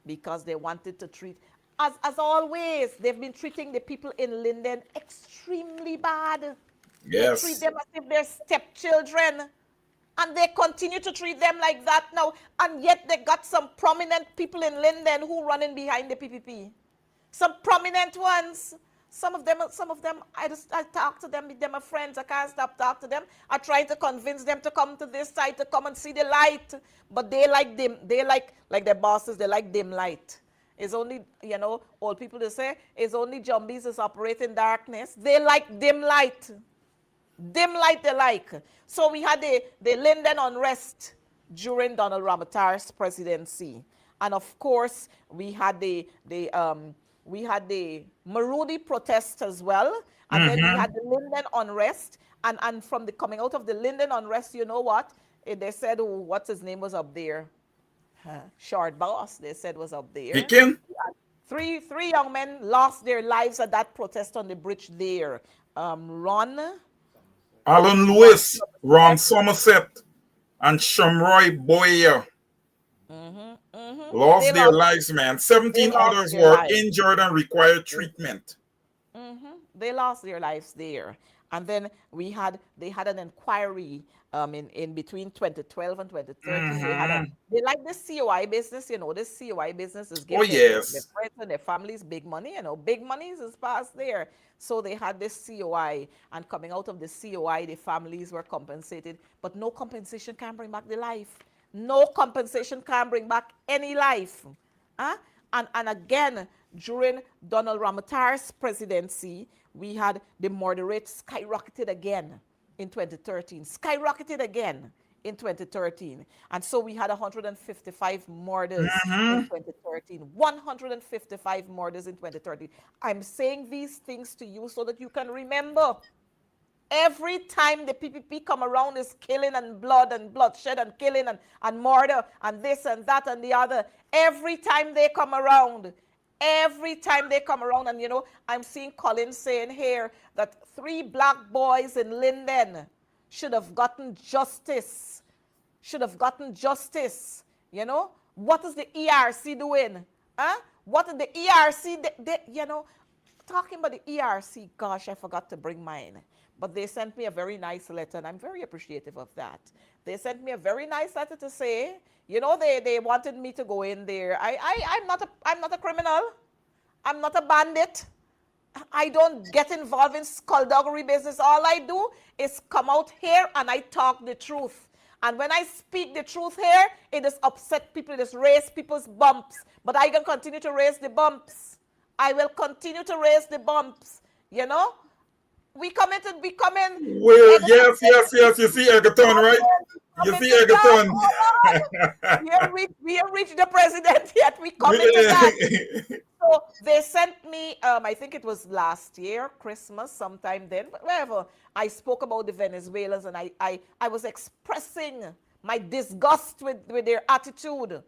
because they wanted to treat, as always, they've been treating the people in Linden extremely bad. Yes. They treat them as if they're stepchildren. And they continue to treat them like that now. And yet they got some prominent people in Linden who running behind the PPP. Some prominent ones. Some of them, I talk to them, they're my friends. I can't stop talking to them. I try to convince them to come to this side, to come and see the light. But they like dim. They like their bosses, they like dim light. It's only, you know, old people they say, it's only zombies that operate in darkness. They like dim light. Dim light they like. So we had the Linden unrest during Donald Ramatar's presidency. And of course, we had the Marudi protest as well. And then we had the Linden unrest. And from the coming out of the Linden unrest, you know what? They said, oh, what's his name was up there? Short Boss, they said was up there. Hicken? Three young men lost their lives at that protest on the bridge there. Alan Lewis, Ron Somerset. And Shamroy Boyer They lost their lost. lives, man. They 17 lost others their were lives. injured and required treatment. They lost their lives there. And then they had an inquiry in between 2012 and 2013. They like this COI business, this COI business is Oh, giving their yes. friends and their families big money, big money is passed there. So they had this COI, and coming out of the COI, the families were compensated, but no compensation can bring back the life. No compensation can bring back any life. Huh? And again, during Donald Ramatar's presidency, we had the murder rate skyrocketed again in 2013, skyrocketed again in 2013. And so we had 155 murders in 2013, 155 murders in 2013. I'm saying these things to you so that you can remember. Every time the PPP come around is killing and bloodshed and killing and murder and this and that and the other. Every time they come around, and I'm seeing Colin saying here that 3 black boys in Linden should have gotten justice. What is the ERC doing? Huh? What is the ERC? Talking about the ERC, gosh, I forgot to bring mine. But they sent me a very nice letter, and I'm very appreciative of that. They sent me a very nice letter to say, they wanted me to go in there. I'm not a criminal. I'm not a bandit. I don't get involved in skullduggery business. All I do is come out here and I talk the truth. And when I speak the truth here, it just upset people, it just raise people's bumps. But I can continue to raise the bumps. I will continue to raise the bumps. We come in. Well, yes, yes, yes. You see Egerton, right? You Come see into that. Egerton. Oh Lord, we have reached the president yet. We come into that. So they sent me, I think it was last year, Christmas, sometime then, but whatever. I spoke about the Venezuelans, and I was expressing my disgust with their attitude.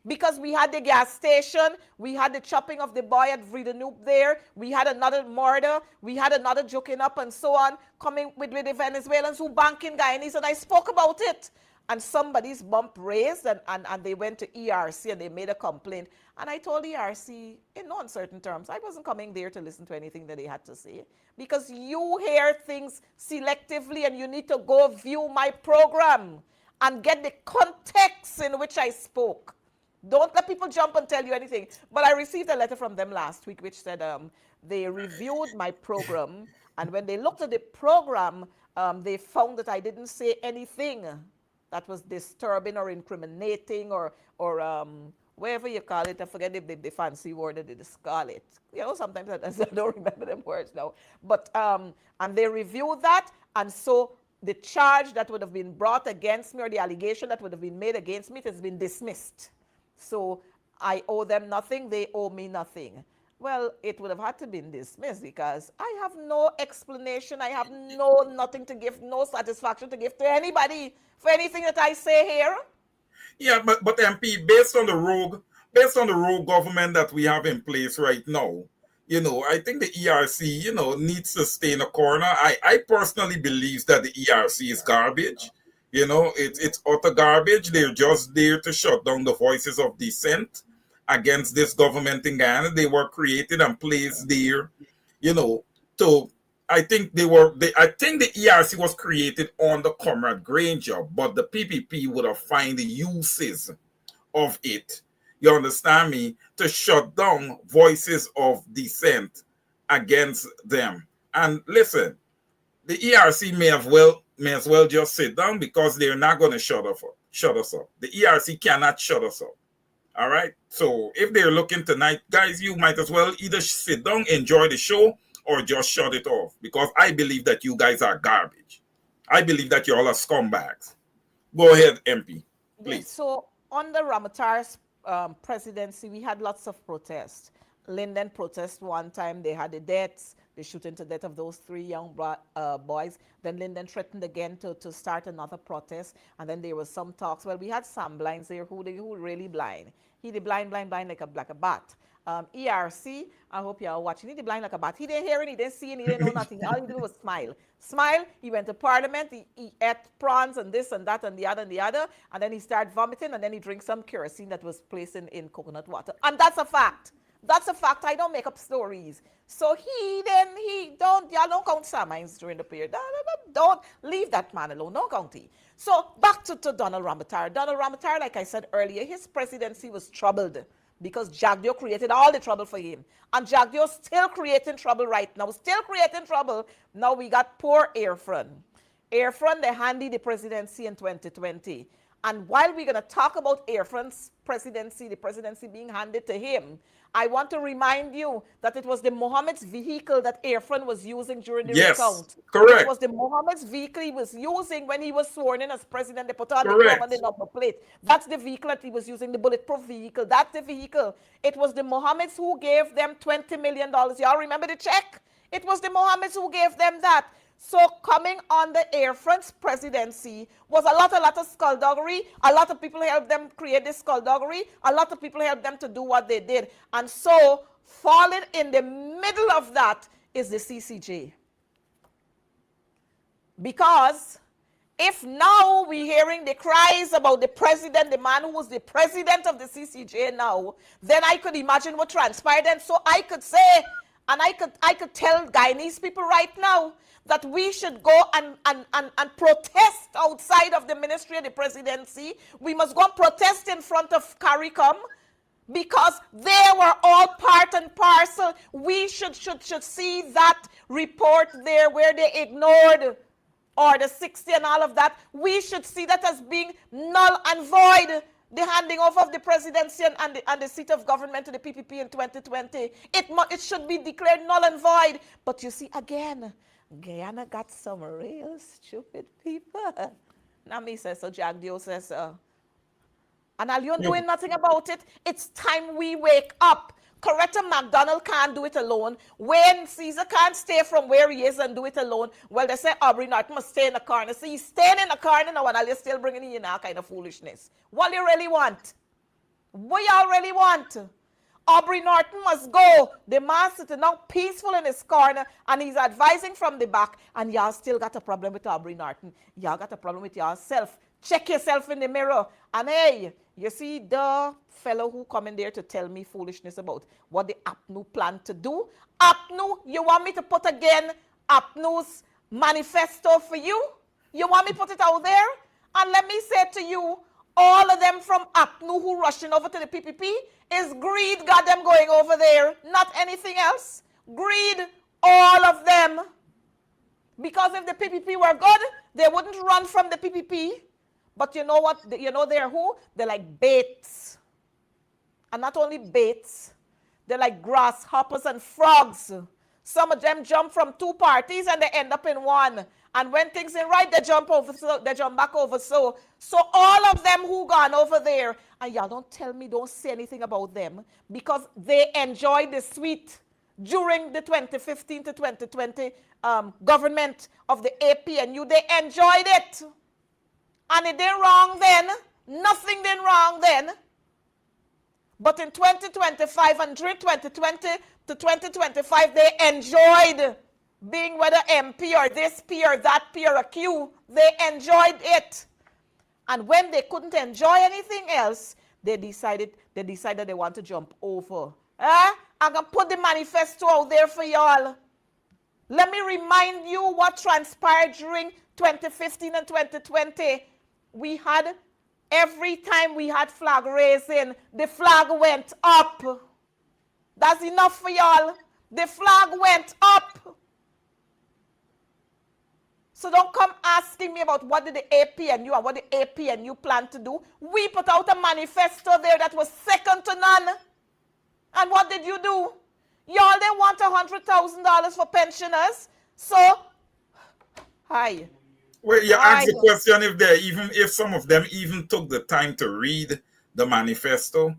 Because we had the gas station, we had the chopping of the boy at Vredenhoop there, we had another murder, we had another joking up and so on, coming with the Venezuelans who bank in Guyanese, and I spoke about it. And somebody's bump raised, and they went to ERC and they made a complaint. And I told ERC in no uncertain terms, I wasn't coming there to listen to anything that they had to say. Because you hear things selectively and you need to go view my program and get the context in which I spoke. Don't let people jump and tell you anything. But I received a letter from them last week which said they reviewed my program, and when they looked at the program, they found that I didn't say anything that was disturbing or incriminating or whatever you call it. I forget the fancy word that they just call it. Sometimes I don't remember them words now. But and they reviewed that, and so the charge that would have been brought against me, or the allegation that would have been made against me, it has been dismissed. So I owe them nothing, they owe me nothing. Well, it would have had to be dismissed because I have no explanation, I have nothing to give, no satisfaction to give to anybody for anything that I say here. Yeah, but MP, based on the rogue government that we have in place right now, I think the ERC, needs to stay in a corner. I personally believe that the ERC is garbage. It's utter garbage. They're just there to shut down the voices of dissent against this government in Guyana. They were created and placed there, to I think I think the ERC was created under Comrade Granger, but the PPP would have found the uses of it. You understand me? To shut down voices of dissent against them. And listen, the ERC may as well just sit down, because they're not going to shut us up. The ERC cannot shut us up. All right. So if they're looking tonight, guys, you might as well either sit down, enjoy the show, or just shut it off, because I believe that you guys are garbage. I believe that you're all are scumbags. Go ahead, MP, please. Yes, so under Ramatar's presidency, we had lots of protests. Linden protest one time, they had the deaths, the shooting to death of those 3 young boys. Then Linden threatened again to start another protest, and then there was some talks. Well, we had Sam Blinds there who really blind. He the blind like a bat. ERC. I hope you are watching. He blind like a bat. He didn't hear it, he didn't see it, he didn't know nothing. All he did was smile. Smile. He went to Parliament. He ate prawns and this and that and the other and the other. And then he started vomiting, and then he drank some kerosene that was placed in coconut water. And that's a fact. That's a fact. I don't make up stories. So y'all don't count sermons during the period. Don't leave that man alone. No county. So back to Donald Ramotar. Donald Ramotar, like I said earlier, his presidency was troubled because Jagdeo created all the trouble for him. And Jagdeo still creating trouble right now. Still creating trouble. Now we got poor Airfront. Airfront, they handed the presidency in 2020. And while we're going to talk about Airfront's presidency, the presidency being handed to him, I want to remind you that it was the Mohammed's vehicle that Airfront was using during the recount. Correct. It was the Mohammed's vehicle he was using when he was sworn in as president. They put on the number plate. That's the vehicle that he was using, the bulletproof vehicle. That's the vehicle. It was the Mohammeds who gave them $20 million. Y'all remember the check? It was the Mohammeds who gave them that. So coming on the Airfront's presidency was a lot of skullduggery. A lot of people helped them create this skullduggery. A lot of people helped them to do what they did. And so falling in the middle of that is the CCJ. Because if now we're hearing the cries about the president, the man who was the president of the CCJ now, then I could imagine what transpired. And so I could say, and I could tell Guyanese people right now, that we should go and protest outside of the ministry of the presidency. We must go and protest in front of CARICOM because they were all part and parcel. We should see that report there where they ignored Order 60 and all of that. We should see that as being null and void. The handing off of the presidency and the seat of government to the PPP in 2020. It should be declared null and void. But you see, again, Guyana got some real stupid people. Now me says so, Jagdeo says so. And are you doing nothing about it? It's time we wake up. Coretta McDonald can't do it alone. Wayne Caesar can't stay from where he is and do it alone. Well, they say Aubrey Norton must stay in the corner. So he's staying in the corner now, and you're still bringing in all kind of foolishness. What do you really want? What y'all really want? Aubrey Norton must go. The man sitting now peaceful in his corner, and he's advising from the back, and y'all still got a problem with Aubrey Norton. Y'all got a problem with yourself. Check yourself in the mirror. And hey, you see the fellow who come in there to tell me foolishness about what the APNU plan to do? APNU, you want me to put again APNU's manifesto for you? You want me to put it out there? And let me say to you, all of them from APNU who rushing over to the PPP is greed got them going over there, not anything else. Greed, all of them. Because if the PPP were good, they wouldn't run from the PPP. But you know what? You know they're who? They're like baits. And not only baits, they're like grasshoppers and frogs. Some of them jump from two parties and they end up in one. And when things ain't right, they jump over, so they jump back over. So all of them who gone over there, and y'all don't tell me, don't say anything about them, because they enjoyed the sweet during the 2015 to 2020 government of the APNU. They enjoyed it. And it didn't wrong then. Nothing did wrong then. But in 2025 and during 2020 to 2025, they enjoyed being whether MP or this P or that P or a Q. They enjoyed it. And when they couldn't enjoy anything else, they decided they want to jump over. I'm going to put the manifesto out there for y'all. Let me remind you what transpired during 2015 and 2020. We had, every time we had flag raising, the flag went up. That's enough for y'all. The flag went up. So don't come asking me about what did the APNU and what the APNU plan to do. We put out a manifesto there that was second to none. And what did you do? Y'all didn't want $100,000 for pensioners. So, hi. Well, you asked the question if some of them even took the time to read the manifesto.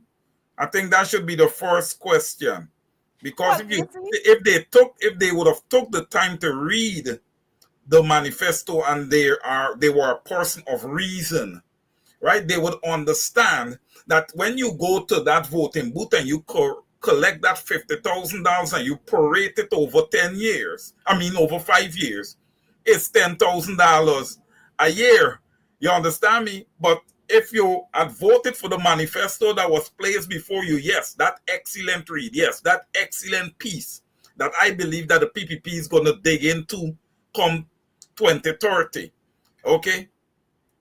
I think that should be the first question, because if they would have took the time to read the manifesto and they were a person of reason, right? They would understand that when you go to that voting booth and you collect that $50,000 and you prorate it over 10 years, over 5 years, it's $10,000 a year. You understand me? But if you had voted for the manifesto that was placed before you, yes, that excellent read, yes, that excellent piece that I believe that the PPP is going to dig into come 2030. Okay?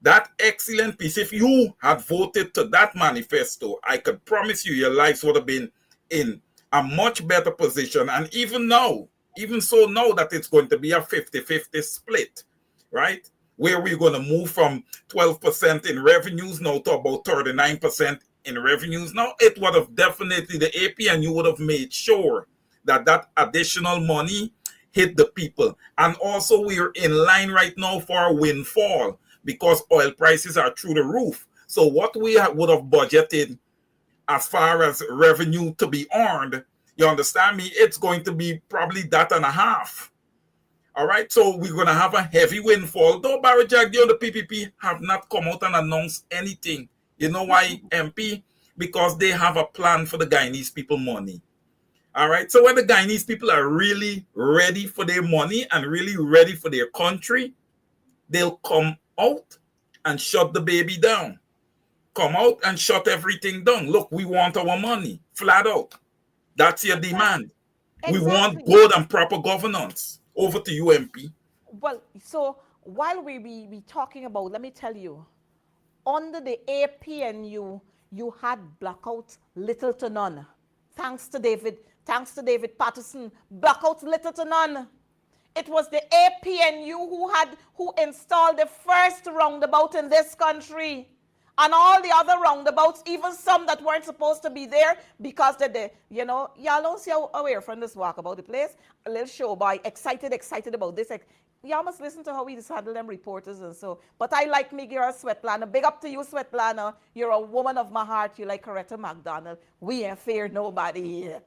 That excellent piece, if you had voted to that manifesto, I could promise you your lives would have been in a much better position. And even now, even so now that it's going to be a 50-50 split, right? Where we're going to move from 12% in revenues now to about 39% in revenues. Now, it would have definitely, the APNU would have made sure that that additional money hit the people. And also, we're in line right now for a windfall because oil prices are through the roof. So what we would have budgeted as far as revenue to be earned, you understand me, it's going to be probably that and a half. All right, so we're going to have a heavy windfall. Though Barry Jagdeo and the PPP have not come out and announced anything. You know why, MP? Because they have a plan for the Guyanese people money. All right, so when the Guyanese people are really ready for their money and really ready for their country, they'll come out and shut the baby down. Come out and shut everything down. Look, we want our money, flat out. That's your demand. Exactly. We want good and proper governance. Over to you, MP. Well, so while we be talking about, let me tell you, under the APNU, you had blackouts little to none. Thanks to David Patterson, blackouts little to none. It was the APNU who installed the first roundabout in this country. And all the other roundabouts, even some that weren't supposed to be there because y'all don't see how our friend just walk about the place. A little show boy, excited about this. Y'all must listen to how we just handle them reporters and so. But I like me girl Svetlana. Big up to you, Svetlana. You're a woman of my heart. You like Coretta McDonald. We ain't fear nobody here.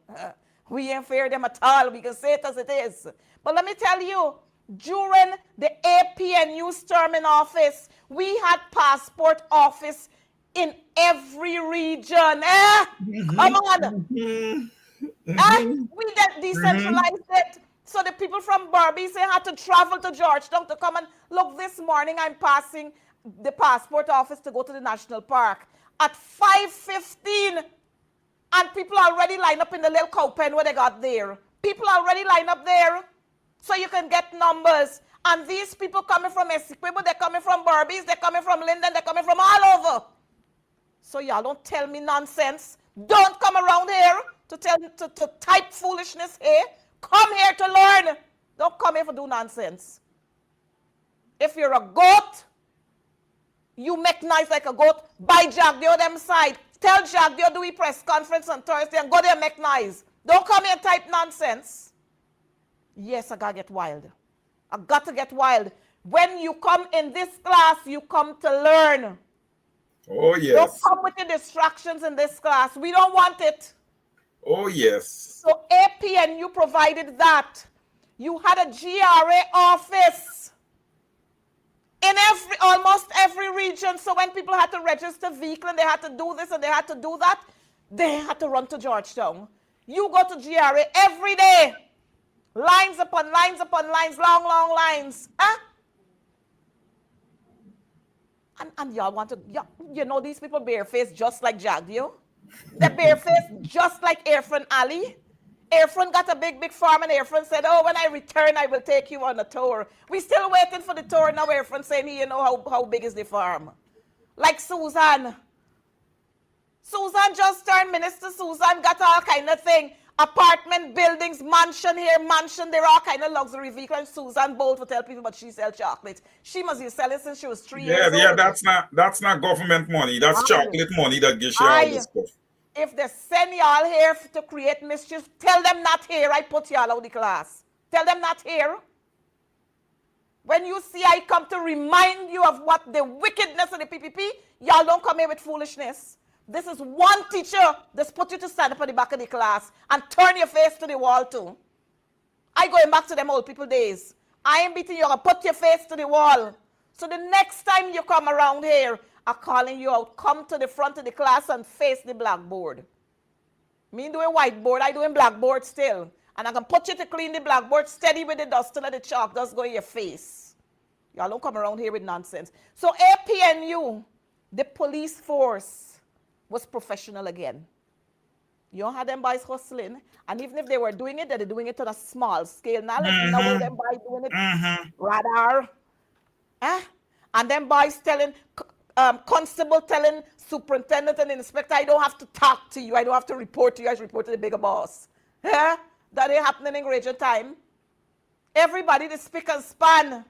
We ain't fear them at all. We can say it as it is. But let me tell you, during the APNU's term in office, we had passport office in every region. Come on. We decentralized it. So the people from Berbice had to travel to Georgetown to come and look. This morning I'm passing the passport office to go to the national park at 5:15, and people already line up in the little cow pen where they got there. People already line up there so you can get numbers. And these people coming from Essequibo, they're coming from Berbice, they're coming from Linden, they're coming from all over. So y'all don't tell me nonsense. Don't come around here to type foolishness here. Come here to learn. Don't come here for do nonsense. If you're a goat, you make nice like a goat. Buy Jagdeo them side. Tell Jagdeo do we press conference on Thursday and go there and make nice. Don't come here and type nonsense. Yes, I gotta get wild. I got to get wild. When you come in this class, you come to learn. Oh, yes. Don't come with the distractions in this class. We don't want it. Oh, yes. So APNU provided that. You had a GRA office in almost every region. So when people had to register vehicle and they had to do this and they had to do that, they had to run to Georgetown. You go to GRA every day. Lines upon lines upon lines, long lines. And y'all want to, these people barefaced just like Jagdeo. They're barefaced just like Irfan Ali. Irfan got a big farm and Irfan said, oh, when I return, I will take you on a tour. We still waiting for the tour now. Irfan saying, how big is the farm? Like Susan. Susan just turned minister. Susan got all kind of thing. Apartment buildings, mansion here, mansion there, all kind of luxury vehicles. Susan Bolt will tell people, but she sells chocolate. She must be selling since she was 3 years old. Yeah, that's not government money. That's chocolate money that gives you all this stuff. If they send y'all here to create mischief, tell them not here. I put y'all out of the class. Tell them not here. When you see I come to remind you of what the wickedness of the PPP, y'all don't come here with foolishness. This is one teacher that's put you to stand up at the back of the class and turn your face to the wall too. I going back to them old people days. I ain't beating you up. Put your face to the wall. So the next time you come around here, I'm calling you out. Come to the front of the class and face the blackboard. Me doing whiteboard, I doing blackboard still. And I can put you to clean the blackboard steady with the dust and the chalk just go in your face. Y'all don't come around here with nonsense. So APNU, the police force, was professional again. You don't have them boys hustling. And even if they were doing it, they're doing it on a small scale. Now let's know them boys doing it radar. And them boys telling, constable telling superintendent and inspector, I don't have to talk to you. I don't have to report to you. I just report to the bigger boss. That ain't happening in Greater time. Everybody, the spick and span.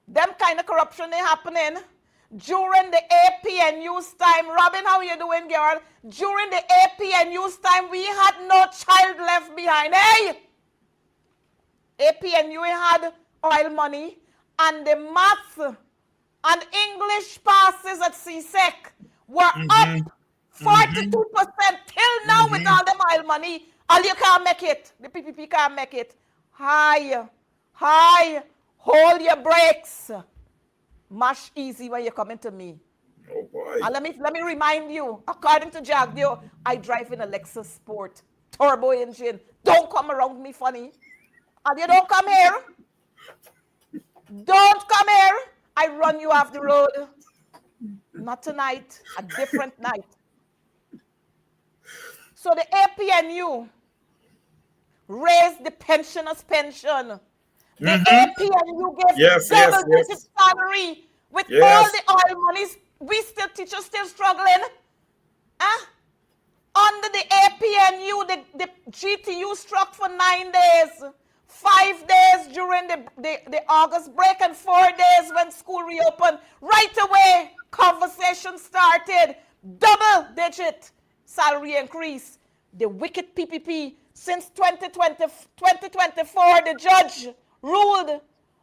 Them kind of corruption they happening during the APNU's time. Robin, how you doing, girl? During the APNU's time, we had no child left behind. Hey! APNU had oil money, and the math and English passes at CSEC were up 42% till now with all them oil money. All you can't make it. The PPP can't make it. High. Hold your brakes. Much easy when you're coming to me. Oh boy. And let me remind you, according to Jagdio, I drive in a Lexus Sport, turbo engine. Don't come around me funny. And you don't come here. Don't come here. I run you off the road. Not tonight, a different night. So the APNU raised the pensioners' pension. The APNU gave double-digit salary with all the oil monies. We still, teachers still struggling. Under the APNU, the GTU struck for 9 days. 5 days during the August break and 4 days when school reopened. Right away, conversation started. Double-digit salary increase. The wicked PPP, since 2024, the judge ruled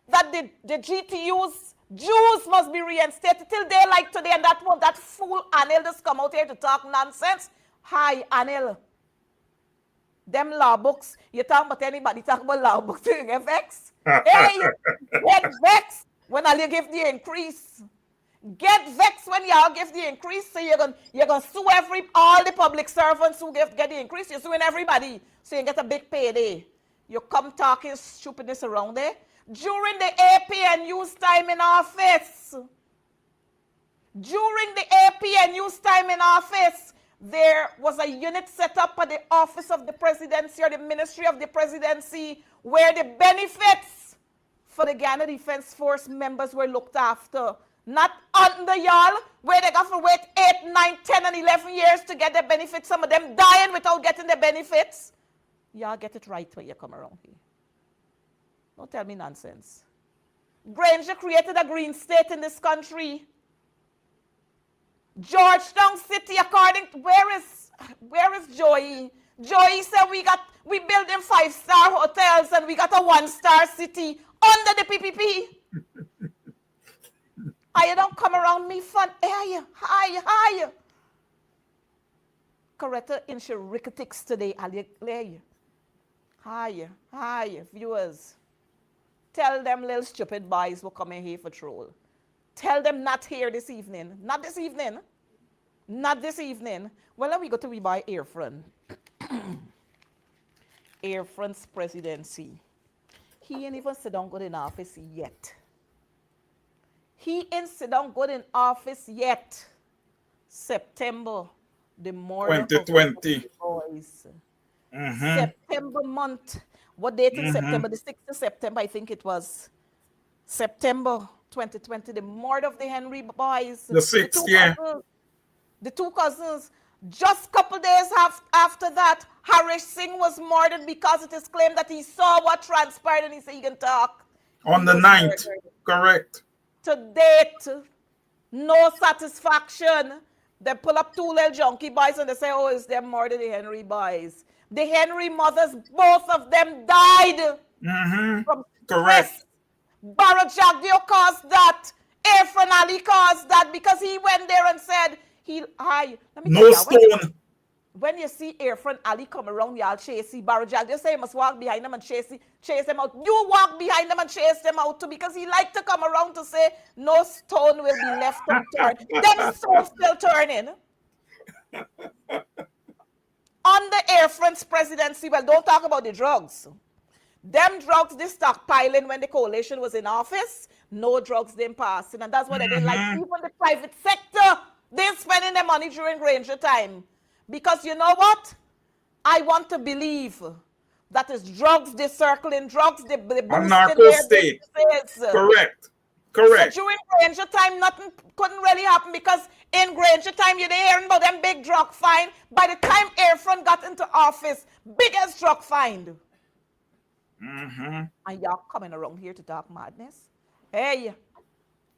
that the GTU's Jews must be reinstated till they like today, and that fool Anil just come out here to talk nonsense. Hi, Anil. Them law books, you talk about anybody talk about law books, you get vexed. Hey, get vexed when I give the increase. Get vexed when y'all give the increase, so you're gonna sue all the public servants who get the increase. You're suing everybody, so you get a big payday. You come talking stupidness around there. During the APNU's time in office, there was a unit set up at the office of the presidency or the ministry of the presidency where the benefits for the Ghana Defense Force members were looked after. Not under y'all, where they got to wait 8, 9, 10, and 11 years to get their benefits. Some of them dying without getting their benefits. Y'all get it right when you come around here. Don't tell me nonsense. Granger created a green state in this country. Georgetown City, according to, where is Joey? Joey said we building 5-star hotels and we got a 1-star city under the PPP. You don't come around me fun. Hi. Coretta in Ricketix today. Hi, viewers. Tell them little stupid boys who coming here for troll. Tell them not here this evening. Not this evening. Well, let me go to we buy Airfront. Airfront's presidency. He ain't even sit down good in office yet. September, the morning 2020. Boys. September month. What date in September? The 6th of September, I think it was. September 2020, the murder of the Henry boys. The 6th, yeah. The two cousins. Just a couple days after that, Harish Singh was murdered because it is claimed that he saw what transpired and he said he can talk. On the 9th, correct. To date, no satisfaction. They pull up 2 little junkie boys and they say, oh, it's them murder the Henry boys. The Henry mothers, both of them died. From correct. Stress. Barra Jagdio caused that. Irfan Ali caused that because he went there and said, no stone. When you see Irfan Ali come around, y'all chase him. Barra Jagdio say you must walk behind him and chase them out. You walk behind them and chase them out too because he like to come around to say no stone will be left unturned. Them stones still turning. Under Air France presidency, well, don't talk about the drugs. Them drugs, they stockpiling when the coalition was in office. No drugs didn't pass. And that's what I didn't like. Even the private sector, they're spending their money during Granger time. Because you know what? I want to believe that is drugs, they circling drugs, they boosting A narco state. Correct. Correct. So during Granger time, nothing couldn't really happen because in Granger time, you didn't hearing about them big drug fine. By the time Air France got into office, biggest drug fine. And y'all coming around here to talk madness? Hey,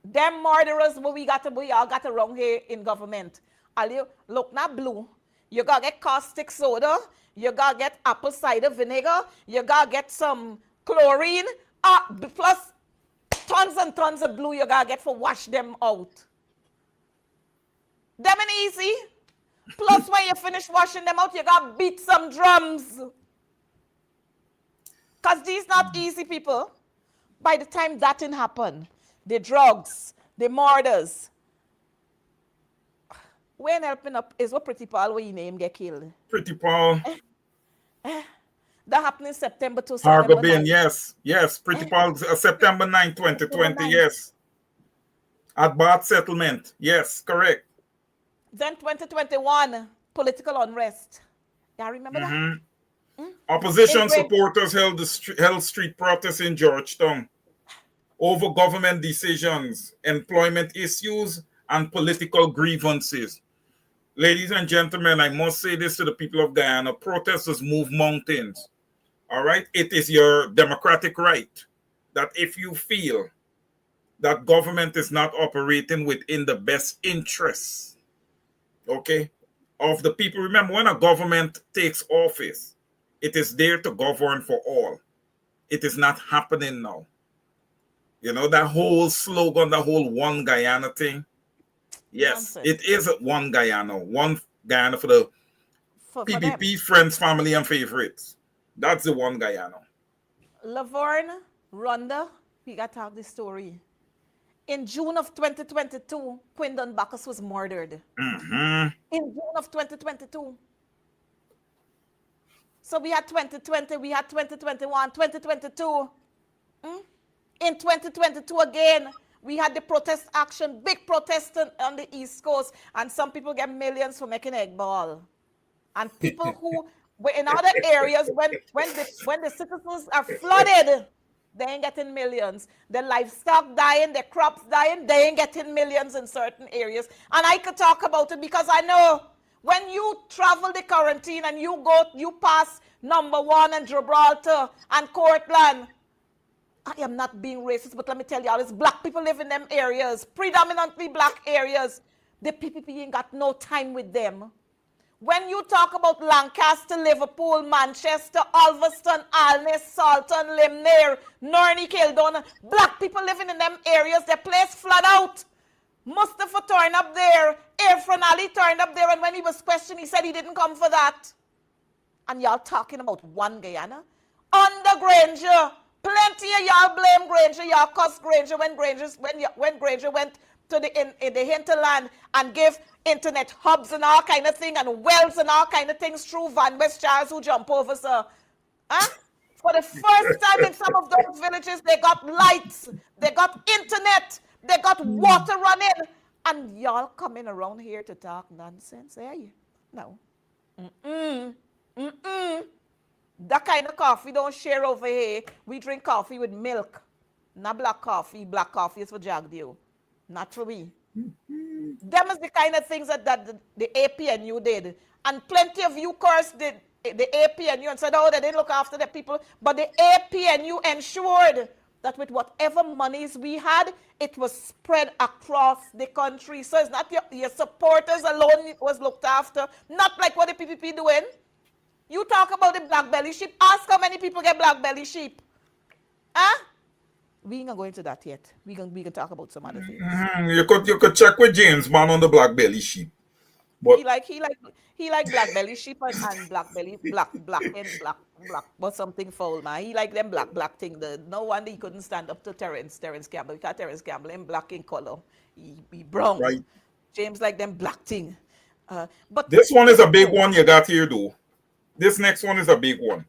them murderers we all got around here in government. Look now blue. You gotta get caustic soda. You gotta get apple cider vinegar. You gotta get some chlorine. Plus tons and tons of blue you gotta get for wash them out. Them ain't easy. Plus when you finish washing them out, you gotta beat some drums. Because these not easy people. By the time that didn't happen, the drugs, the murders. When helping up is what Pretty Paul, what your name get killed. Pretty Paul. That happened in September 2000. Hargobin, yes. Yes, Pretty Paul, September 9, 2020, yes. At Bath Settlement, yes, correct. Then 2021, political unrest. Y'all remember that? Opposition supporters held street protests in Georgetown over government decisions, employment issues, and political grievances. Ladies and gentlemen, I must say this to the people of Guyana. Protesters move mountains. All right? It is your democratic right that if you feel that government is not operating within the best interests, okay, of the people. Remember, when a government takes office, it is there to govern for all. It is not happening now. You know, that whole slogan, that whole one Guyana thing. Yes, it is one Guyana for the PPP, friends, family, and favorites. That's the one Guyana. Laverne, Rhonda, we got to have this story. In June of 2022, Quindon Bacchus was murdered. In June of 2022. So we had 2020, we had 2021, 2022. In 2022 again, we had the protest action, big protest on the East Coast, and some people get millions for making egg ball. And people who were in other areas, when the citizens are flooded, they ain't getting millions. The livestock dying, the crops dying, they ain't getting millions in certain areas. And I could talk about it because I know when you travel the quarantine and you pass number 1 and Gibraltar and Cortland, I am not being racist, but let me tell you all, it's black people live in them areas, predominantly black areas. The PPP ain't got no time with them. When you talk about Lancaster, Liverpool, Manchester, Ulverston, Alness, Salton, Limnere, Nurney, Kildona, black people living in them areas, their place flood out. Mustafa turned up there, Irfan Ali turned up there, and when he was questioned, he said he didn't come for that. And y'all talking about one Guyana? Under Granger, plenty of y'all blame Granger, y'all cuss Granger when Granger went to the hinterland and gave internet hubs and all kind of thing and wells and all kind of things through Van West Charles who jump over, sir. For the first time in some of those villages, they got lights, they got internet, they got water running, and y'all coming around here to talk nonsense, eh? No. That kind of coffee don't share over here. We drink coffee with milk, not black coffee. Black coffee is for Jagdio, not for me. Them is the kind of things that the APNU did. And plenty of you cursed the APNU and said, oh, they didn't look after the people. But the APNU ensured that with whatever monies we had, it was spread across the country. So it's not your supporters alone was looked after. Not like what the PPP doing. You talk about the black belly sheep. Ask how many people get black belly sheep. We ain't gonna go into that yet. We can talk about some other things. You could check with James Bond on the black belly sheep. But he like black belly sheep and black belly black, but something foul, man. He like them black thing. No wonder he couldn't stand up to Terence Campbell. Because Terence Campbell in black in color. He brown. Right. James like them black thing. But this one is a big one you got here, though. This next one is a big one.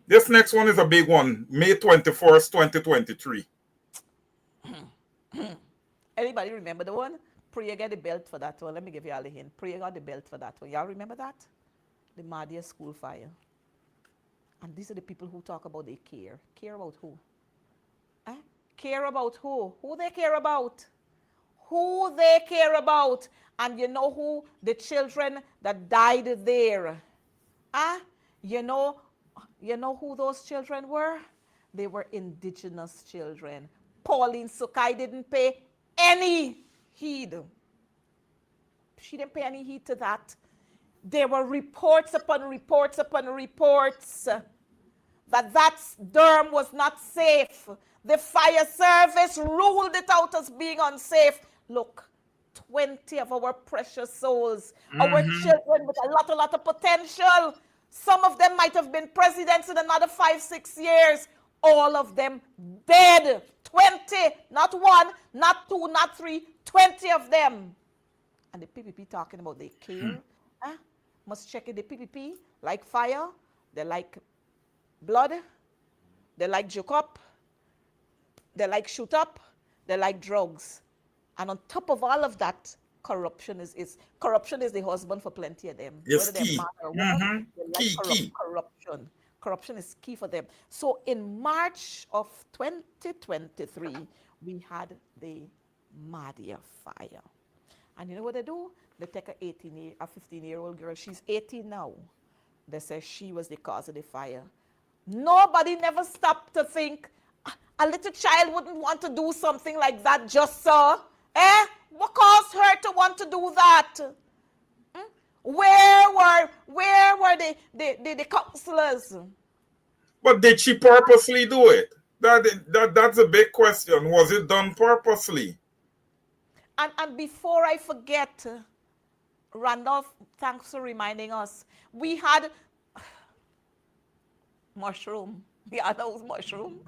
This next one is a big one. May 21st, 2023. Anybody remember the one? Priya got the belt for that one. Let me give you all a hint. Priya got the belt for that one. Y'all remember that? The Madia school fire. And these are the people who talk about they care. Care about who? Eh? Care about who? Who they care about? Who they care about? And you know who? The children that died there. Ah, you know who those children were? They were indigenous children. Pauline Sukai didn't pay any heed. She didn't pay any heed to that. There were reports upon reports upon reports that Durham was not safe. The fire service ruled it out as being unsafe. Look, 20 of our precious souls, our children with a lot of potential. Some of them might have been presidents in another 5-6 years. All of them dead. 20, not one, not two, not three, 20 of them. And the PPP talking about they care. Must check it. The PPP like fire, they like blood, they like juke up, they like shoot up, they like drugs. And on top of all of that, corruption is the husband for plenty of them. It's whether key. they're man or woman, they like Key. corruption. Corruption is key for them. So in March of 2023, we had the Madia fire. And you know what they do? They take a 15-year-old girl. She's 18 now. They say she was the cause of the fire. Nobody never stopped to think a little child wouldn't want to do something like that just so. What caused her to want to do that? Where were the counselors? But did she purposely do it? That's a big question. Was it done purposely? And before I forget, Randolph, thanks for reminding us. We had Mushroom. We had those Mushroom.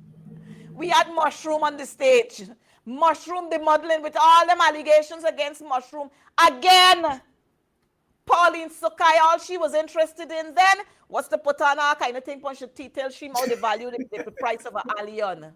We had Mushroom on the stage. Mushroom, the modeling with all them allegations against Mushroom. Again, Pauline Sukai, all she was interested in then was to put on all kind of thing on she tell she how they value the price of an alien.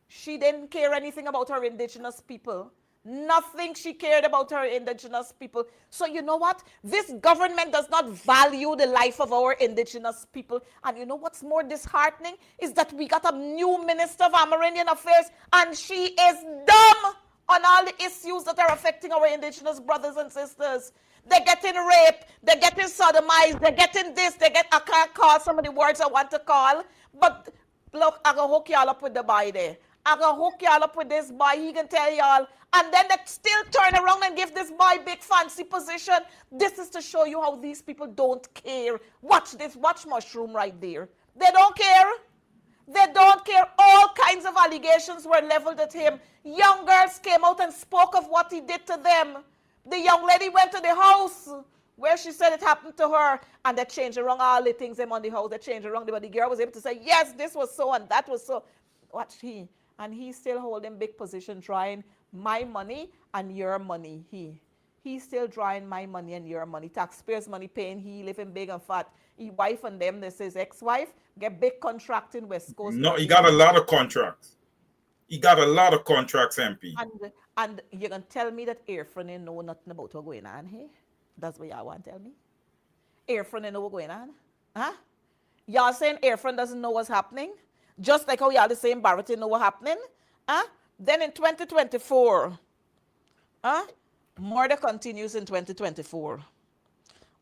She didn't care anything about her indigenous people. Nothing she cared about her indigenous people. So you know what? This government does not value the life of our indigenous people. And you know what's more disheartening is that we got a new Minister of Amerindian Affairs and she is dumb on all the issues that are affecting our indigenous brothers and sisters. They're getting raped, they're getting sodomized, they're getting this, I can't call some of the words I want to call, but look, I'm going to hook y'all up with the boy there. I'm going to hook y'all up with this boy, he can tell y'all. And then they still turn around and give this boy big fancy position. This is to show you how these people don't care. Watch this, watch Mushroom right there. They don't care. They don't care. All kinds of allegations were leveled at him. Young girls came out and spoke of what he did to them. The young lady went to the house where she said it happened to her, and they changed around all the things them on the house. They changed around, but the girl was able to say, yes, this was so and that was so. Watch he. And he's still holding big position, drawing my money and your money. He's still drawing my money and your money. Taxpayers' money paying he, living big and fat. He wife and them, this is ex-wife, get big contract in West Coast. No, he got a lot of contracts. He got a lot of contracts, MP. And you're going to tell me that Airfront know nothing about what's going on here? That's what y'all want to tell me? Airfront know what's going on? Huh? Y'all saying Airfront doesn't know what's happening? Just like how y'all the same Barrett know what's happening? Huh? Then in 2024, murder continues in 2024.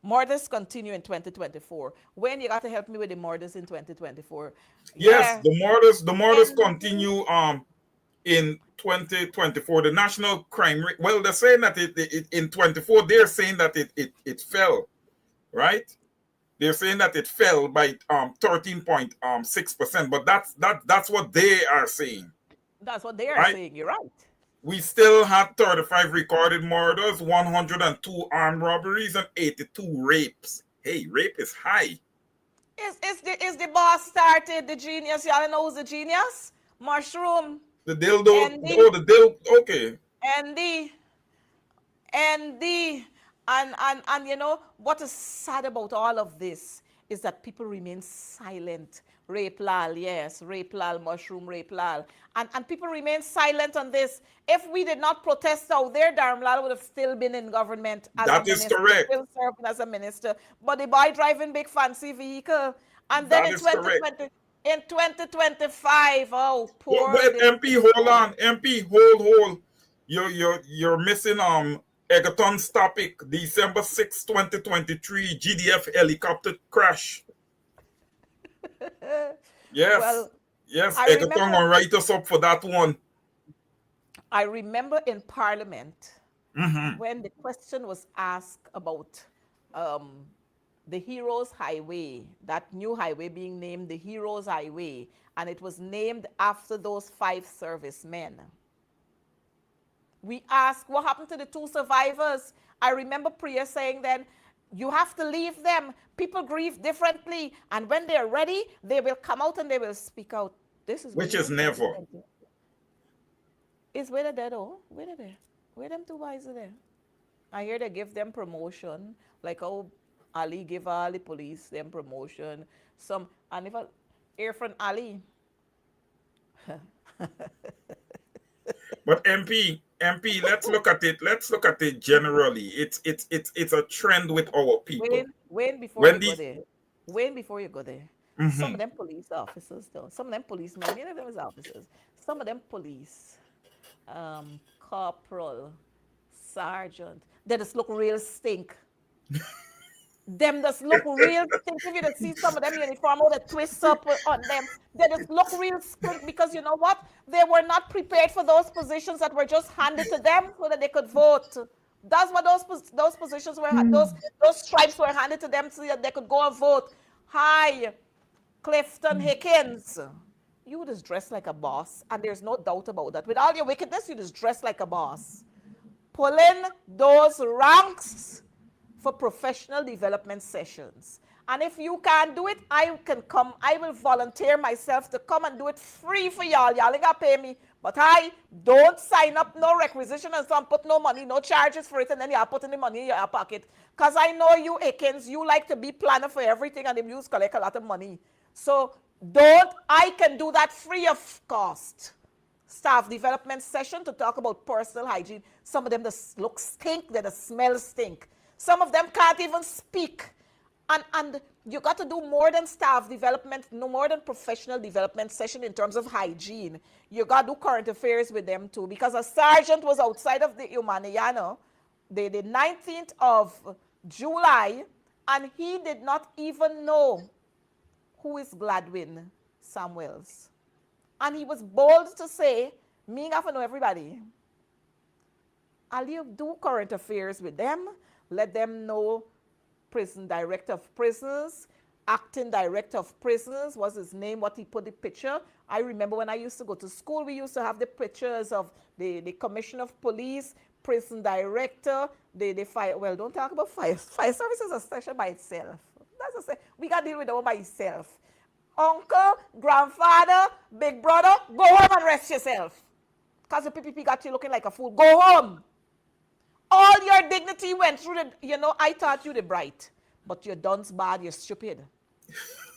Murders continue in 2024. When you got to help me with the murders in 2024? Yes, the murders continue in 2024. The national crime rate, well, they're saying that it in 24, they're saying that it fell, right? They're saying that it fell by 13.6%, but that's what they are saying. That's what they are saying. You're right. We still have 35 recorded murders, 102 armed robberies, and 82 rapes. Hey, rape is high. Is the boss started the genius? Y'all know who's the genius? Mushroom. The dildo. Oh, the dildo. Okay. And And you know, what is sad about all of this is that people remain silent. Rape lal, yes, rape lal, mushroom rape lal. And people remain silent on this. If we did not protest out there, Dharamlal would have still been in government as a That is minister, correct. still serving as a minister. But the boy driving big fancy vehicle. And then That is correct. in 2025, oh, poor Wait, little MP, hold boy. on. MP, hold. You're missing Egerton's topic. December 6, 2023, GDF helicopter crash. Yes. Well, Yes, I Egerton remember will write us up for that one. I remember in Parliament when the question was asked about um, the Heroes Highway, that new highway being named the Heroes Highway, and it was named after those 5 servicemen. We asked, what happened to the 2 survivors? I remember Priya saying then, you have to leave them. People grieve differently. And when they're ready, they will come out and they will speak out. This is Which is never. Is where they're dead, oh? Where they're there? Where them 2 boys are there? I hear they give them promotion, like how Ali give all the police them promotion. Some, and if I hear from Ali, But MP, let's look at it. Let's look at it generally. It's a trend with our people. Wayne, before When you the go there, before you go there, some of them police officers though, some of them policemen, many of them is officers, some of them police, corporal, sergeant, they just look real stink. Them just look real stink. If you just see some of them uniform or the twist up on them, they just look real stink because you know what? They were not prepared for those positions that were just handed to them so that they could vote. That's what those positions were. Those stripes were handed to them so that they could go and vote. Hi, Clifton Hickens. You just dress like a boss, and there's no doubt about that. With all your wickedness, you just dress like a boss. Pulling those ranks for professional development sessions. And if you can't do it, I can come. I will volunteer myself to come and do it free for y'all. Y'all ain't gotta pay me. But I don't sign up no requisition and some put no money, no charges for it, and then y'all putting the money in your pocket. Because I know you Akins, you like to be planner for everything and you collect a lot of money. So I can do that free of cost. Staff development session to talk about personal hygiene. Some of them just look stink, they just smell stink. Some of them can't even speak. And you got to do more than staff development, no more than professional development session in terms of hygiene. You got to do current affairs with them too. Because a sergeant was outside of the Humaniano the 19th of July, and he did not even know who is Gladwin Samuels. And he was bold to say, me have to know everybody. I'll do current affairs with them, let them know prison director of prisons, acting director of prisons, what's his name, what he put the picture. I remember when I used to go to school, we used to have the pictures of the commissioner of police, prison director, the fire. Well, don't talk about fire. Fire service is a session by itself. We got to deal with it all by itself. Uncle, grandfather, big brother, go home and rest yourself. Because the PPP got you looking like a fool. Go home. All your dignity went through I thought you the bright, but you're dunce bad, you're stupid.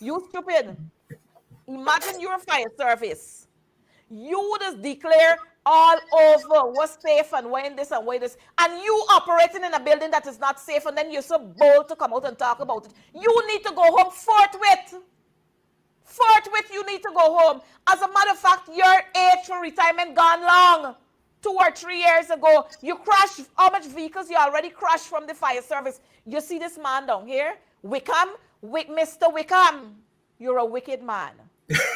You stupid. Imagine you're a fire service. You would just declare all over what's safe and when this and when this, and you operating in a building that is not safe, and then you're so bold to come out and talk about it. You need to go home forthwith. Forthwith, you need to go home. As a matter of fact, your age for retirement gone long. 2 or 3 years ago, you crashed. How much vehicles you already crashed from the fire service? You see this man down here? Wickham? Mr. Wickham. You're a wicked man.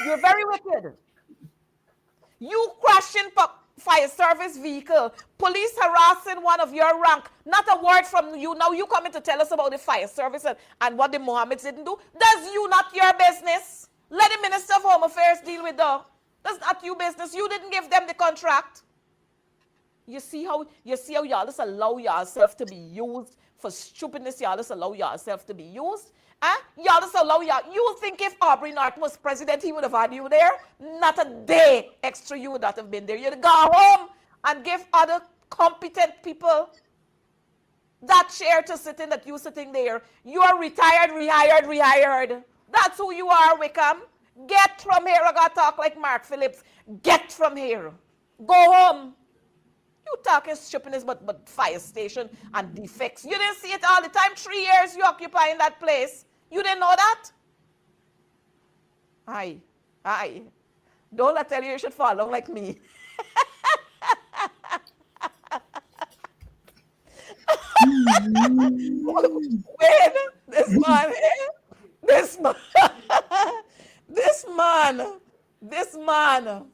You're very wicked. You crashing fire service vehicle. Police harassing one of your rank. Not a word from you. Now you coming to tell us about the fire service and what the Mohammeds didn't do. That's you, not your business. Let the Minister of Home Affairs deal with that. That's not your business. You didn't give them the contract. You see how y'all just allow yourself to be used for stupidness. Y'all just allow yourself to be used. Y'all just allow you think if Aubrey North was president, he would have had you there? Not a day extra you would not have been there. You'd go home and give other competent people that chair to sit in that you sitting there. You are retired, rehired. That's who you are, Wickham. Get from here. I got to talk like Mark Phillips. Get from here. Go home. You talking stupidness but fire station and defects. You didn't see it all the time. 3 years you occupying that place. You didn't know that? Aye. Don't I tell you should follow like me. When this man,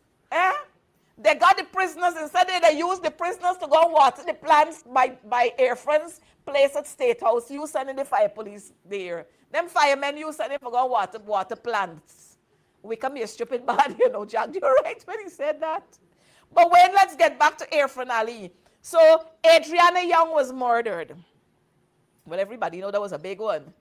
they got the prisoners, instead they use the prisoners to go and water the plants by Air France place at State House. You sending the fire police there. Them firemen you sending for go water plants. We come here stupid bad, Jack, you're right when he said that. But let's get back to Air Ali. So Adriana Young was murdered. Well, everybody know that was a big one.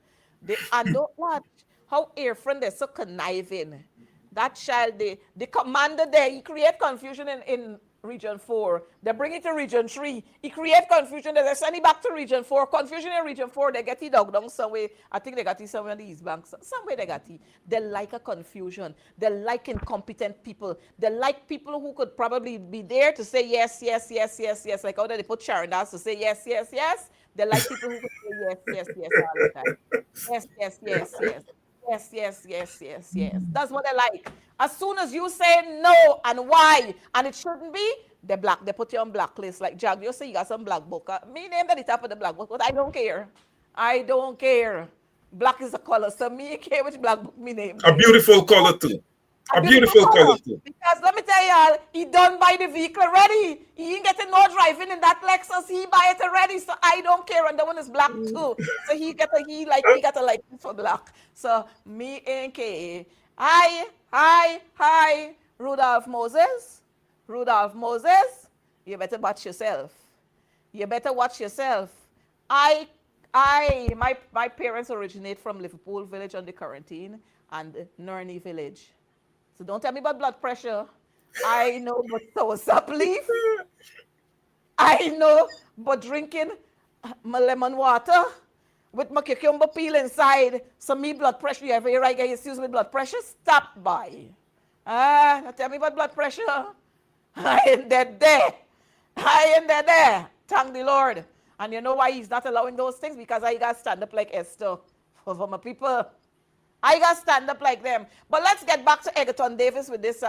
And don't watch how Air France is so conniving. That child, the commander there, he create confusion in Region 4. They bring it to Region 3. He create confusion. They send it back to Region 4. Confusion in Region 4, they get it dug down somewhere. I think they got it somewhere in the East Bank. Somewhere they got it. They like a confusion. They like incompetent people. They like people who could probably be there to say yes. Like how they put Sharon Dance to say yes. They like people who could say yes all the time. Yes. That's what they like. As soon as you say no and why, and it shouldn't be, they put you on blacklist. Like Jack, you say you got some black book. Me name at the top of the black book, but I don't care. Black is a color, so me care which black book me name. A beautiful color too. A beautiful color too. Because let me tell y'all, he done buy the vehicle already. He ain't getting no driving in that Lexus. He buy it already, so I don't care. And that one is black too. So he got a license for black. So me ain't care. Hi, Rudolph Moses. You better watch yourself. My parents originate from Liverpool Village on the Quarantine and Nurney Village. So don't tell me about blood pressure. I know about soursop leaf. I know about drinking my lemon water with my cucumber peel inside. So me blood pressure, you ever hear I get excuse with blood pressure? Stop by. Don't tell me about blood pressure. I ain't dead there. Thank the Lord. And you know why he's not allowing those things? Because I got to stand up like Esther for my people. I got to stand up like them. But let's get back to Egerton Davis with this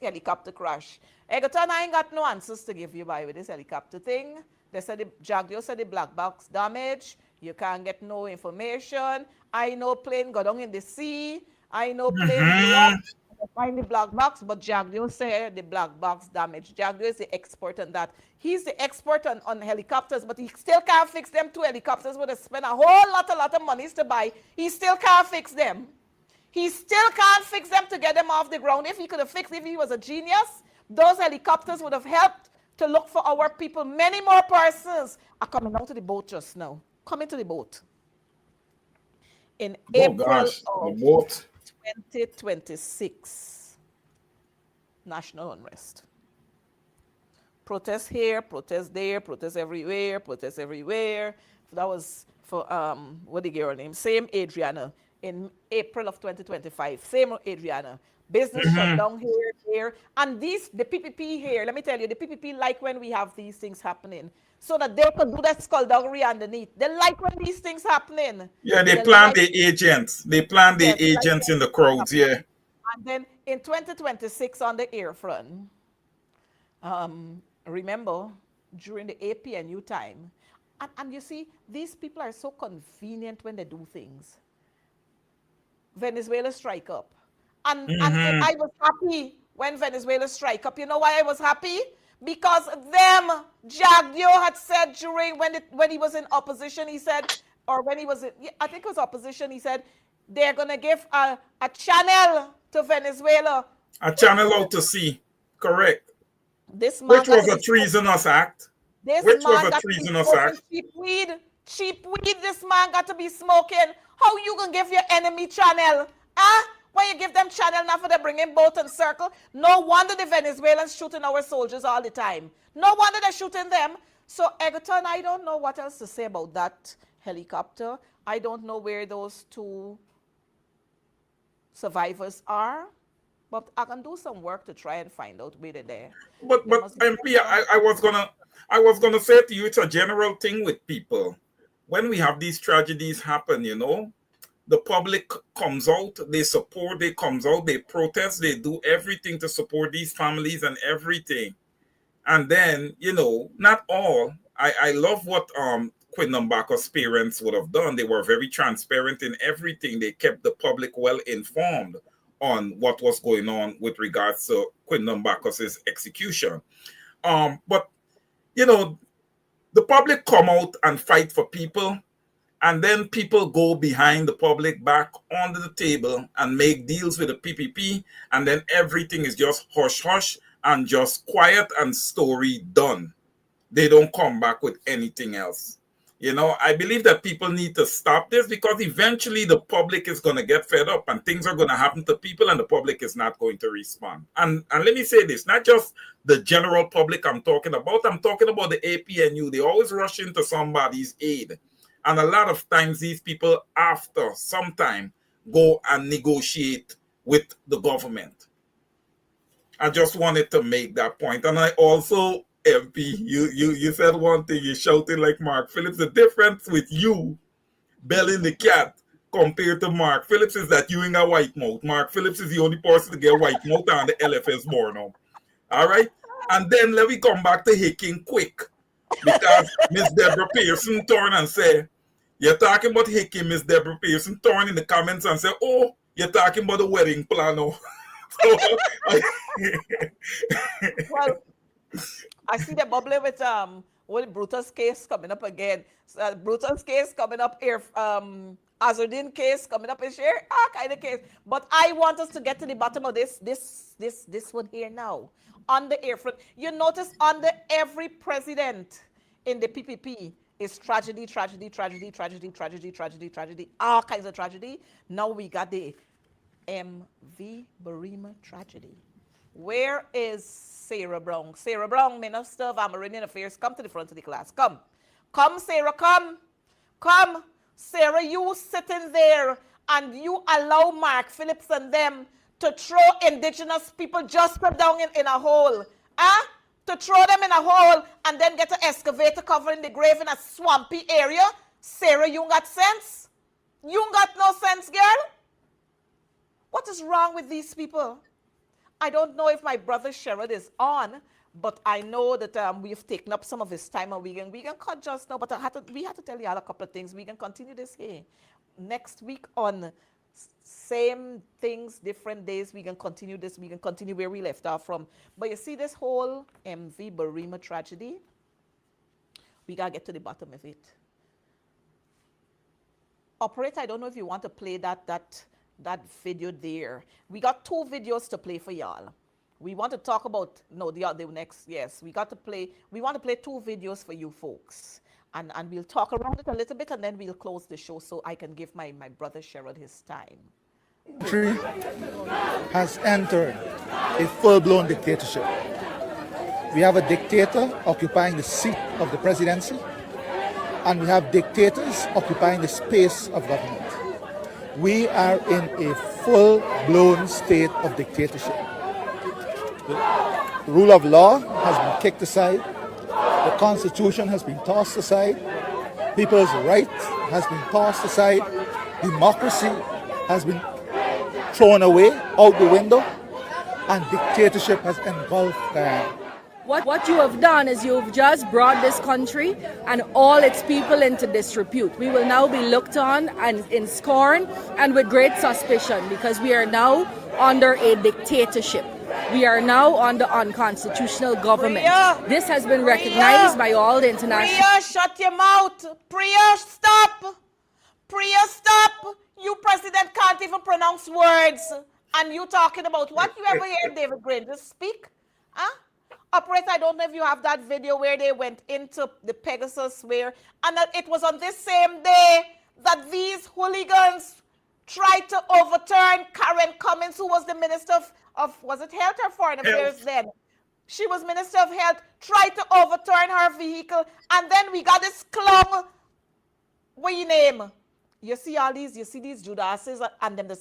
helicopter crash. Egerton, I ain't got no answers to give you with this helicopter thing. They said Jagdio said the black box damage. You can't get no information. I know plane got down in the sea. I know plane find the black box, but Jagdio said the black box damage. Jagdio is the expert on that. He's the expert on helicopters, but he still can't fix them 2 helicopters where they spend a whole lot of money to buy. He still can't fix them. He still can't fix them to get them off the ground. If he could have fixed, if he was a genius, those helicopters would have helped to look for our people. Many more persons are coming down to the boat just now. Coming to the boat. In April of 2026, national unrest. Protest here, protest there, protest everywhere. That was for, what the girl name? Same Adriana. In April of 2025, same Adriana. Business shut down here. And the PPP here, let me tell you, the PPP like when we have these things happening. So that they can do that skullduggery underneath. They like when these things happening. Yeah, they plan the agents. They plan the agents in the crowds, yeah. And then in 2026 on the air front, remember, during the APNU time, and you see, these people are so convenient when they do things. Venezuela strike up. And I was happy when Venezuela strike up. You know why I was happy? Because them, Jagdio had said during, when he was in opposition, he said, or when he was, I think it was opposition, he said, they're going to give a channel to Venezuela. A channel out to sea, correct. Which was a treasonous act. Cheap weed, this man got to be smoking. How you going to give your enemy channel? When you give them channel now for they bring in boat and circle, no wonder the Venezuelans shooting our soldiers all the time. No wonder they're shooting them. So, Egerton, I don't know what else to say about that helicopter. I don't know where those two survivors are, but I can do some work to try and find out where they're there. There But must be MP, some. I was gonna say to you, it's a general thing with people. When we have these tragedies happen, you know, the public comes out, they support, they comes out, they protest, they do everything to support these families and everything. And then, you know, not all. I love what Quinn Mbaka's parents would have done. They were very transparent in everything. They kept the public well informed on what was going on with regards to Quinn Mbaka's execution. But you know, the public come out and fight for people, and then people go behind the public back under the table and make deals with the PPP, and then everything is just hush hush and just quiet and story done. They don't come back with anything else. You know, I believe that people need to stop this because eventually the public is going to get fed up and things are going to happen to people and the public is not going to respond. And let me say this, not just the general public I'm talking about the APNU. They always rush into somebody's aid. And a lot of times these people after some time go and negotiate with the government. I just wanted to make that point. And I also, MP, you said one thing, you shouted like Mark Phillips. The difference with you belling the cat compared to Mark Phillips is that you ain't got white mouth. Mark Phillips is the only person to get white mouth on the LFS board now. All right? And then let me come back to Hicking quick. Because Miss Deborah Pearson turned and said, you're talking about Hicking, Miss Deborah Pearson turned in the comments and said, oh, you're talking about the wedding planner. Well, I see the bubbling with Brutus case coming up again. Brutus case coming up here. Azardine case coming up in here. Kind of case. But I want us to get to the bottom of this one here now. On the air front, you notice under every president in the PPP is tragedy, tragedy, tragedy, tragedy, tragedy, tragedy, tragedy, all kinds of tragedy. Now we got the MV Barima tragedy. Where is Sarah Brown? Sarah Brown, Minister of Amerindian Affairs, come to the front of the class. Come. Come, Sarah, come. Come. Sarah, you sitting there and you allow Mark Phillips and them to throw indigenous people just put down in a hole. Huh? To throw them in a hole and then get an excavator covering the grave in a swampy area. Sarah, you got sense? You got no sense, girl? What is wrong with these people? I don't know if my brother Sherrod is on, but I know that we've taken up some of his time and we can cut just now, but we had to tell you all a couple of things. We can continue this here. Next week on same things, different days, we can continue this. We can continue where we left off from. But you see this whole MV Barima tragedy, we got to get to the bottom of it. Operator, I don't know if you want to play that video there. We got two videos to play for y'all. We want to talk about, the next, yes. We want to play two videos for you folks. And we'll talk around it a little bit and then we'll close the show so I can give my brother Sherrod his time. Country has entered a full-blown dictatorship. We have a dictator occupying the seat of the presidency, and we have dictators occupying the space of government. We are in a full-blown state of dictatorship. The rule of law has been kicked aside. The Constitution has been tossed aside. People's rights has been tossed aside. Democracy has been thrown away, out the window, and dictatorship has engulfed Guyana. What you have done is you've just brought this country and all its people into disrepute. We will now be looked on and in scorn and with great suspicion because we are now under a dictatorship. We are now under unconstitutional government. Priya, this has been recognized by all the international... Priya, shut your mouth. Priya, stop. Priya, stop. You president can't even pronounce words. And you talking about what? You ever hear David Green just speak? Huh? Operator, I don't know if you have that video where they went into the Pegasus where, and that it was on this same day that these hooligans tried to overturn Karen Cummins, who was the Minister of was it Health or Foreign Affairs then? She was Minister of Health, tried to overturn her vehicle, and then we got this clown, what you name? You see these Judases and them,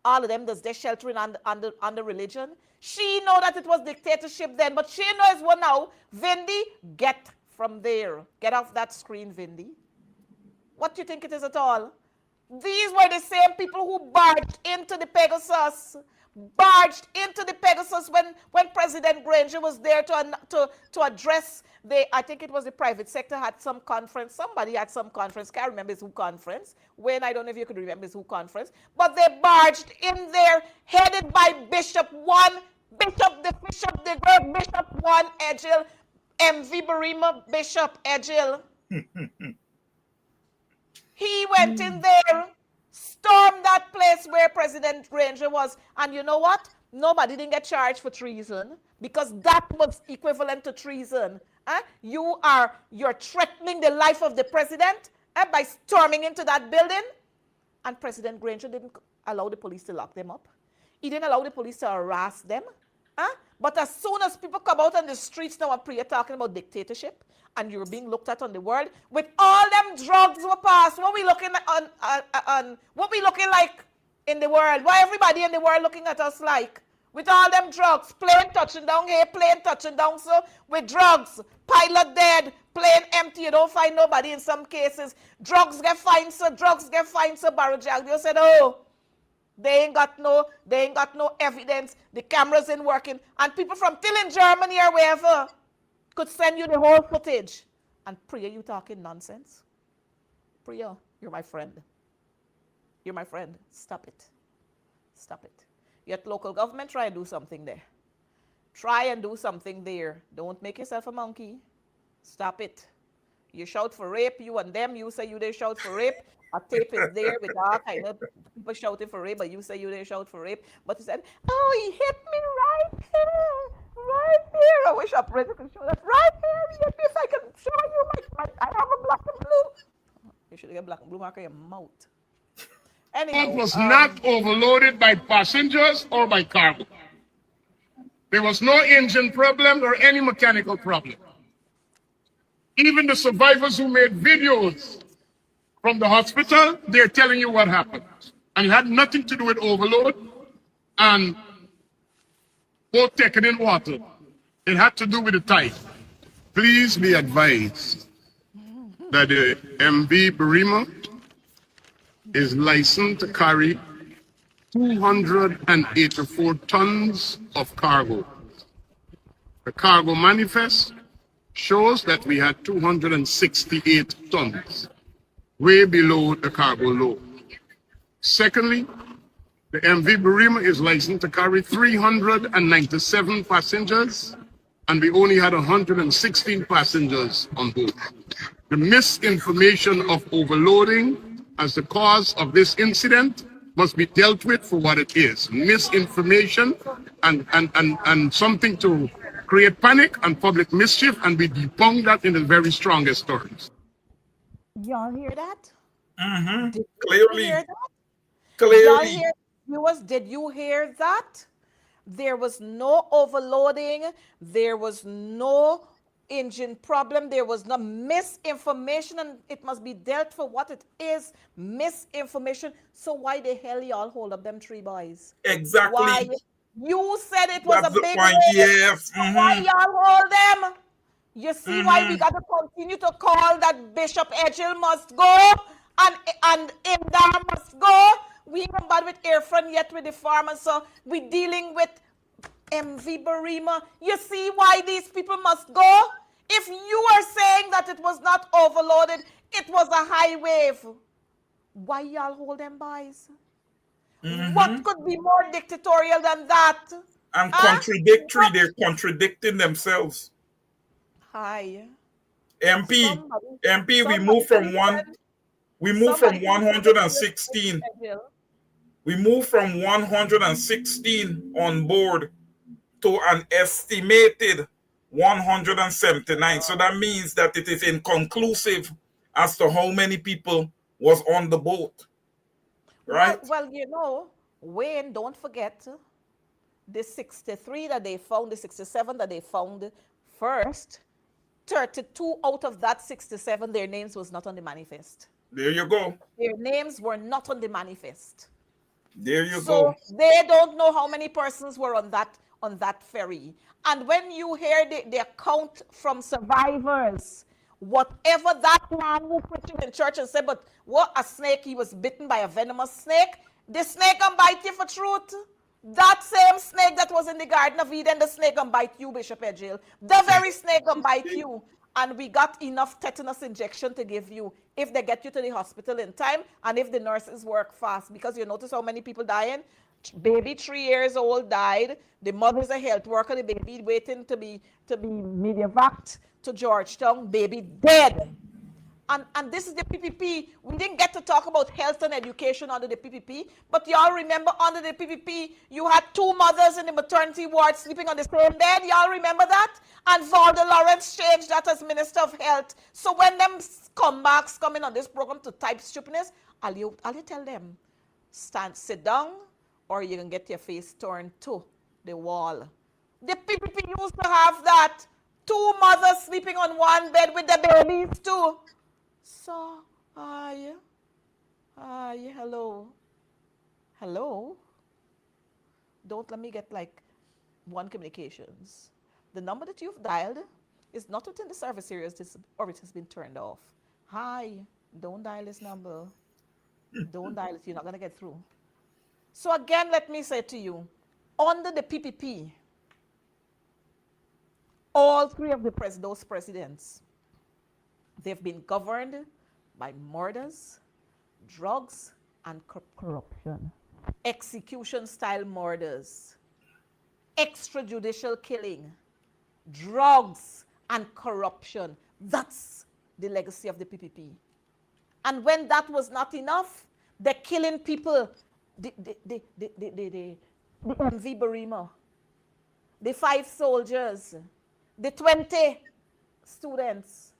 all of them, they're sheltering under religion. She know that it was dictatorship then, but she knows what now. Vindy, get from there. Get off that screen, Vindy. What do you think it is at all? These were the same people who barged into the Pegasus when President Granger was there to address I think it was the private sector had some conference. Somebody had some conference. Can't remember who conference. When, I don't know if you could remember who conference. But they barged in there, headed by Bishop the great Bishop 1, Edgil, MV Barima, Bishop Edgil. He went in there, stormed that place where President Granger was. And you know what? Nobody didn't get charged for treason because that was equivalent to treason. You're threatening the life of the president by storming into that building. And President Granger didn't allow the police to lock them up. He didn't allow the police to harass them. But as soon as people come out on the streets now and talking about dictatorship, and you're being looked at on the world, with all them drugs were passed, what we looking what we looking like in the world? Why everybody in the world looking at us like? With all them drugs, plane touching down here, plane touching down so, with drugs, pilot dead, plane empty, you don't find nobody in some cases. Drugs get fined, so Barrow Jack. They said, oh, they ain't got no evidence, the cameras ain't working, and people from till in Germany or wherever could send you the whole footage. And Priya, you talking nonsense? Priya, you're my friend. You're my friend. Stop it. Stop it. Yet local government, try and do something there. Try and do something there. Don't make yourself a monkey. Stop it. You shout for rape, you and them, you say you they shout for rape. A tape is there with all kind of people shouting for rape, but you say you they shout for rape. But you said, oh, he hit me right here. Right here. I wish operator could show that. Right here. He hit me. If I can show you I have a black and blue. You should get black and blue mark in your mouth. Anyhow, It was not overloaded by passengers or by cargo. There was no engine problem or any mechanical problem. Even the survivors who made videos from the hospital, they're telling you what happened. And it had nothing to do with overload and boat taking in water. It had to do with the tide. Please be advised that the MV Barima is licensed to carry 284 tons of cargo. The cargo manifest shows that we had 268 tons, way below the cargo load. Secondly, the MV Barima is licensed to carry 397 passengers, and we only had 116 passengers on board. The misinformation of overloading as the cause of this incident must be dealt with for what it is. Misinformation and something to create panic and public mischief, and we debunk that in the very strongest terms. Y'all hear that? Mm-hmm. Clearly. Clearly. Y'all hear, viewers, did you hear that? There was no overloading. There was no engine problem. There was no misinformation, and it must be dealt for what it is, misinformation. So why the hell y'all hold up them three boys? Exactly. Why? You said it was That's a the big point, wave. yes. So why y'all hold them? You see why we got to continue to call that Bishop Edgil must go and Imdar must go. We ain't bad with Airfront yet with the farmers, so we dealing with MV Barima. You see why these people must go? If you are saying that it was not overloaded, it was a high wave, why y'all hold them boys? What could be more dictatorial than that? And contradictory, they're contradicting themselves. Hi. MP, we moved from 116. We moved from 116 on board to an estimated 179. So that means that it is inconclusive as to how many people was on the boat. Right? Well, you know, Wayne, don't forget, the 63 that they found, the 67 that they found first, 32 out of that 67, their names was not on the manifest. There you go. Their names were not on the manifest. There you So go. they don't know how many persons were on that ferry. And when you hear the account from survivors, whatever that man who preached in church and said, but what a snake, he was bitten by a venomous snake, the snake can bite you for truth. That same snake that was in the Garden of Eden, the snake can bite you, Bishop Edgil. The very snake can bite you. And we got enough tetanus injection to give you if they get you to the hospital in time and if the nurses work fast. Because you notice how many people dying? Baby 3 years old died. The mother's a health worker. The baby waiting to be medievaced to Georgetown. Baby dead. And this is the PPP. We didn't get to talk about health and education under the PPP, but y'all remember under the PPP, you had 2 mothers in the maternity ward sleeping on the same bed. Y'all remember that? And Valda Lawrence changed that as Minister of Health. So when them comebacks come in on this program to type stupidness, I'll you tell them, sit down, or you can get your face turned to the wall. The PPP used to have that. 2 mothers sleeping on one bed with the babies too. So, hello. Don't let me get like one communications. The number that you've dialed is not within the service areas or it has been turned off. Hi, don't dial this number. Don't dial it, you're not going to get through. So again, let me say to you, under the PPP, all 3 of those presidents, they've been governed by murders, drugs, and corruption. Execution-style murders, extrajudicial killing, drugs, and corruption. That's the legacy of the PPP. And when that was not enough, they're killing people. The MV Barima, the 5 soldiers, the 20 students.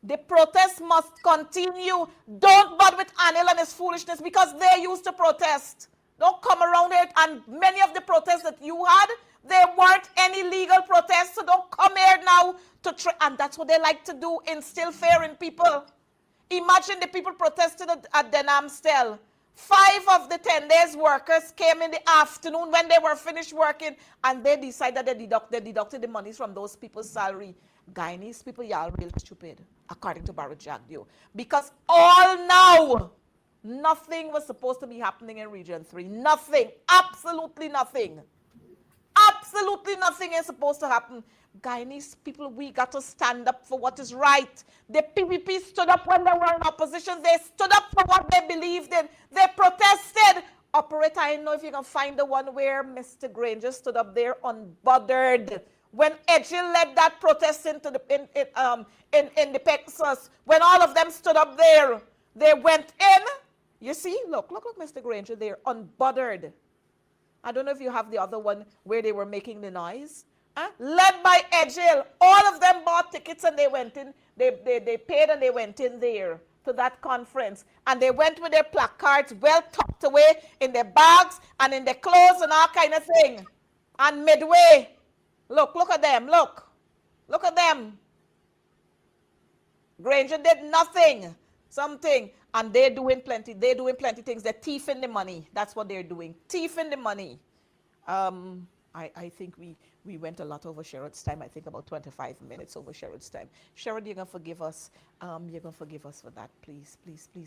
The protest must continue. Don't bother with Anil and his foolishness because they used to protest. Don't come around it. And many of the protests that you had, they weren't any legal protests. So don't come here now to try. And that's what they like to do, instill fear in people. Imagine the people protested at Denamstel. 5 of the 10 days workers came in the afternoon when they were finished working and they decided they deducted the monies from those people's salary. Guyanese people, y'all real stupid, according to Barrett Jagdio. Because all now, nothing was supposed to be happening in Region 3. Nothing. Absolutely nothing. Absolutely nothing is supposed to happen. Guyanese people, we got to stand up for what is right. The PPP stood up when they were in opposition. They stood up for what they believed in. They protested. Operator, I don't know if you can find the one where Mr. Granger stood up there unbothered. When Edgil led that protest into in the Texas, when all of them stood up there, they went in. You see, look, Mr. Granger there, unbothered. I don't know if you have the other one where they were making the noise. Led by Edgil. All of them bought tickets and they went in. They paid and they went in there to that conference. And they went with their placards well tucked away in their bags and in their clothes and all kind of thing. And midway, look at them, look at them. Granger did nothing, something, and they're doing plenty things. They're thieving the money. That's what they're doing, thieving the money. I think we went a lot over Sherrod's time. I think about 25 minutes over Sherrod's time. Sherrod, you're going to forgive us. You're going to forgive us for that, please.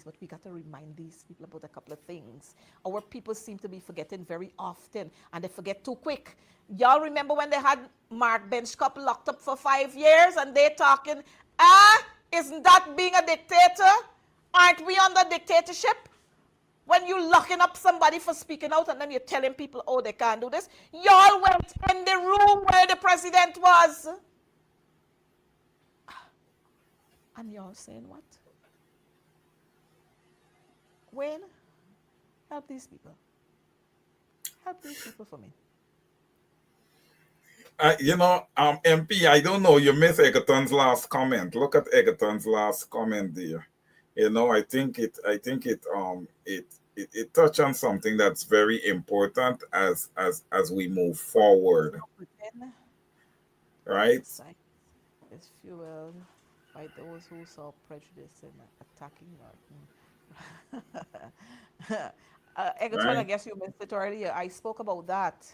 But we got to remind these people about a couple of things. Our people seem to be forgetting very often, and they forget too quick. Y'all remember when they had Mark Benchcup locked up for 5 years, and they talking, isn't that being a dictator? Aren't we under dictatorship? When you locking up somebody for speaking out and then you're telling people, oh, they can't do this. Y'all went in the room where the president was. And y'all saying what? Wayne, help these people. Help these people for me. MP, I don't know. You missed Egerton's last comment. Look at Egerton's last comment there. I think it it touched on something that's very important as we move forward, Within right? science is fueled by those who saw prejudice in attacking Norton. Egerton, I Right? guess you missed it earlier. I spoke about that.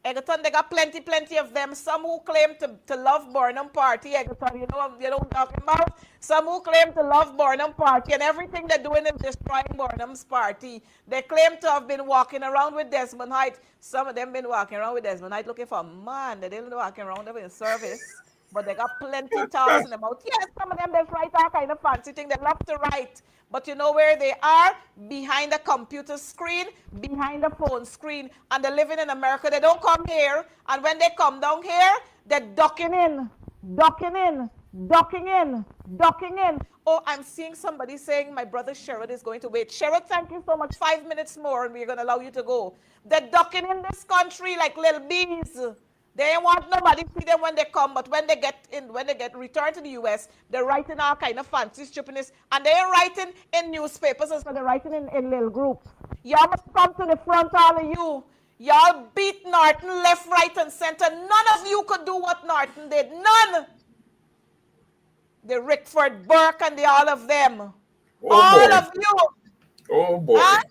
Egerton, they got plenty of them. Some who claim to love Burnham Party. Egerton, you know what I'm talking about? Some who claim to love Burnham Party, and everything they're doing is destroying Burnham's party. They claim to have been walking around with Desmond Height. Some of them been walking around with Desmond Height looking for a man. They didn't walking around there in service. But they got plenty talks in about. Yes, some of them they write all kind of fancy thing. They love to write. But you know where they are? Behind the computer screen, behind the phone screen. And they're living in America. They don't come here. And when they come down here, they're ducking in, ducking in, ducking in, ducking in. Oh, I'm seeing somebody saying my brother Sherrod is going to wait. Sherrod, thank you so much. 5 minutes more and we're going to allow you to go. They're ducking in this country like little bees. They ain't want nobody to see them when they come, but when they get returned to the US, they're writing all kind of fancy stupidness, and they ain't writing in newspapers, and so they're writing in little groups. Y'all must come to the front, all of you. Y'all beat Norton left, right, and center. None of you could do what Norton did. None. The Rickford Burke and all of them. Oh All boy. of you. Oh boy. Huh?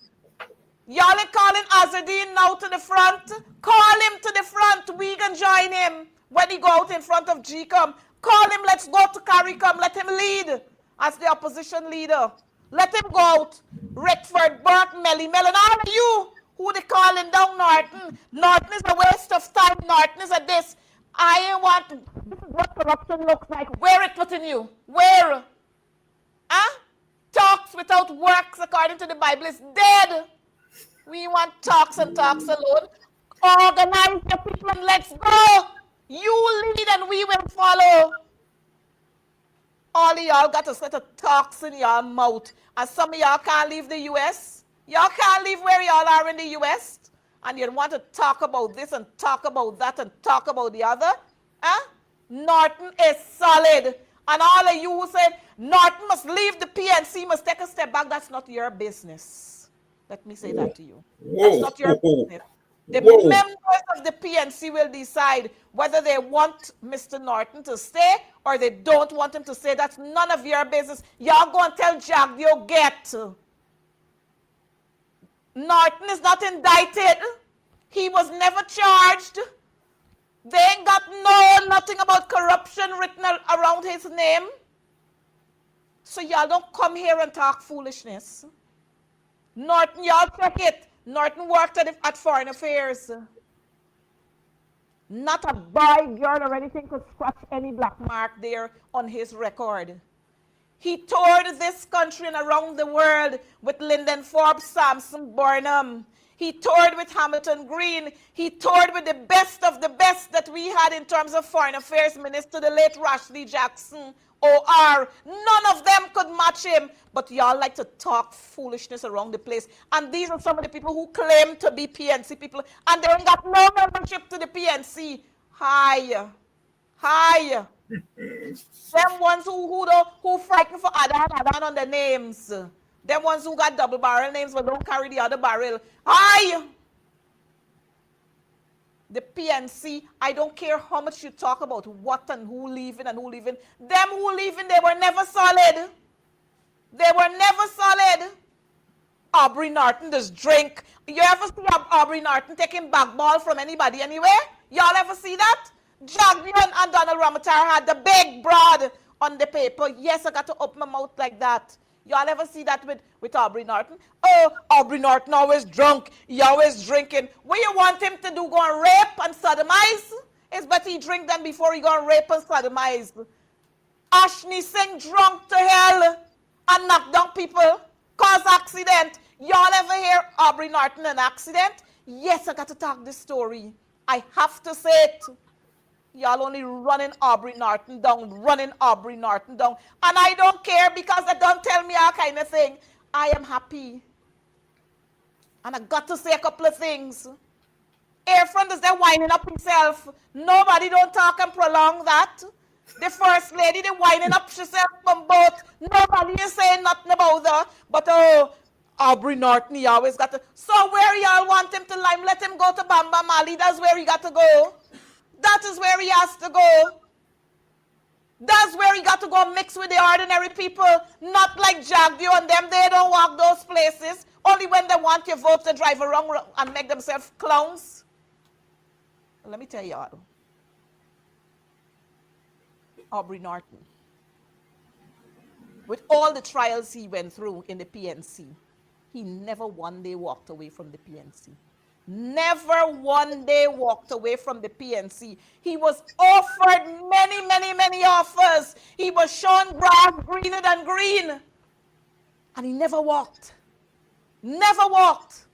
Y'all are calling Azadine now to the front. Call him to the front. We can join him when he go out in front of GCOM. Call him. Let's go to CARICOM. Let him lead as the opposition leader. Let him go out. Rickford, Burke, Melly Mel, and all of you who they calling down Norton. Norton is a waste of time. Norton is a this. I ain't want. This is what corruption looks like. Where it putting you? Where? Huh? Talks without works according to the Bible is dead. We want talks and talks alone. Organize your people and let's go. You lead and we will follow. All of y'all got a set of talks in your mouth. And some of y'all can't leave the US. Y'all can't leave where y'all are in the US. And you want to talk about this and talk about that and talk about the other. Huh? Norton is solid. And all of you who said Norton must leave the PNC, must take a step back, that's not your business. Let me say that to you. Whoa. That's not your business. The Whoa. members of the PNC will decide whether they want Mr. Norton to stay or they don't want him to stay. That's none of your business. Y'all go and tell Jack you'll get. Norton is not indicted. He was never charged. They ain't got nothing about corruption written around his name. So y'all don't come here and talk foolishness. Norton, y'all check it. Norton worked at Foreign Affairs. Not a boy, girl, or anything could scratch any black mark there on his record. He toured this country and around the world with Lyndon Forbes, Sampson Burnham. He toured with Hamilton Green. He toured with the best of the best that we had in terms of Foreign Affairs Minister, the late Rashley Jackson, OR. None of them could match him. But y'all like to talk foolishness around the place. And these are some of the people who claim to be PNC people. And they ain't got no membership to the PNC. Hi. Them ones who frightened for Adan on their names. Them ones who got double barrel names but don't carry the other barrel. Hi! The PNC, I don't care how much you talk about what and who leaving and who leaving. Them who leaving, they were never solid. They were never solid. Aubrey Norton just drink. You ever see Aubrey Norton taking back ball from anybody anywhere? Y'all ever see that? Jagdian and Donald Ramatar had the big broad on the paper. Yes, I got to open my mouth like that. Y'all ever see that with Aubrey Norton? Oh, Aubrey Norton always drunk. He always drinking. What you want him to do? Go and rape and sodomize? It's better he drink them before he go and rape and sodomize. Ashni Singh drunk to hell and knock down people. Cause accident. Y'all ever hear Aubrey Norton an accident? Yes, I got to talk this story. I have to say it. Y'all only running Aubrey Norton down, running Aubrey Norton down. And I don't care because they don't tell me all kind of thing. I am happy. And I got to say a couple of things. Airfront is there winding up himself. Nobody don't talk and prolong that. The first lady, they winding up herself from both. Nobody is saying nothing about her. But Aubrey Norton, he always got to. So where y'all want him to lime? Let him go to Bamba Mali. That's where he got to go. That is where he has to go. That's where he got to go mix with the ordinary people. Not like Jagdio and them. They don't walk those places. Only when they want your vote to drive around and make themselves clowns. Let me tell y'all. Aubrey Norton, with all the trials he went through in the PNC, he never one day walked away from the PNC. Never one day walked away from the PNC. He was offered many, many, many offers. He was shown grass greener than green. And he never walked. Never walked.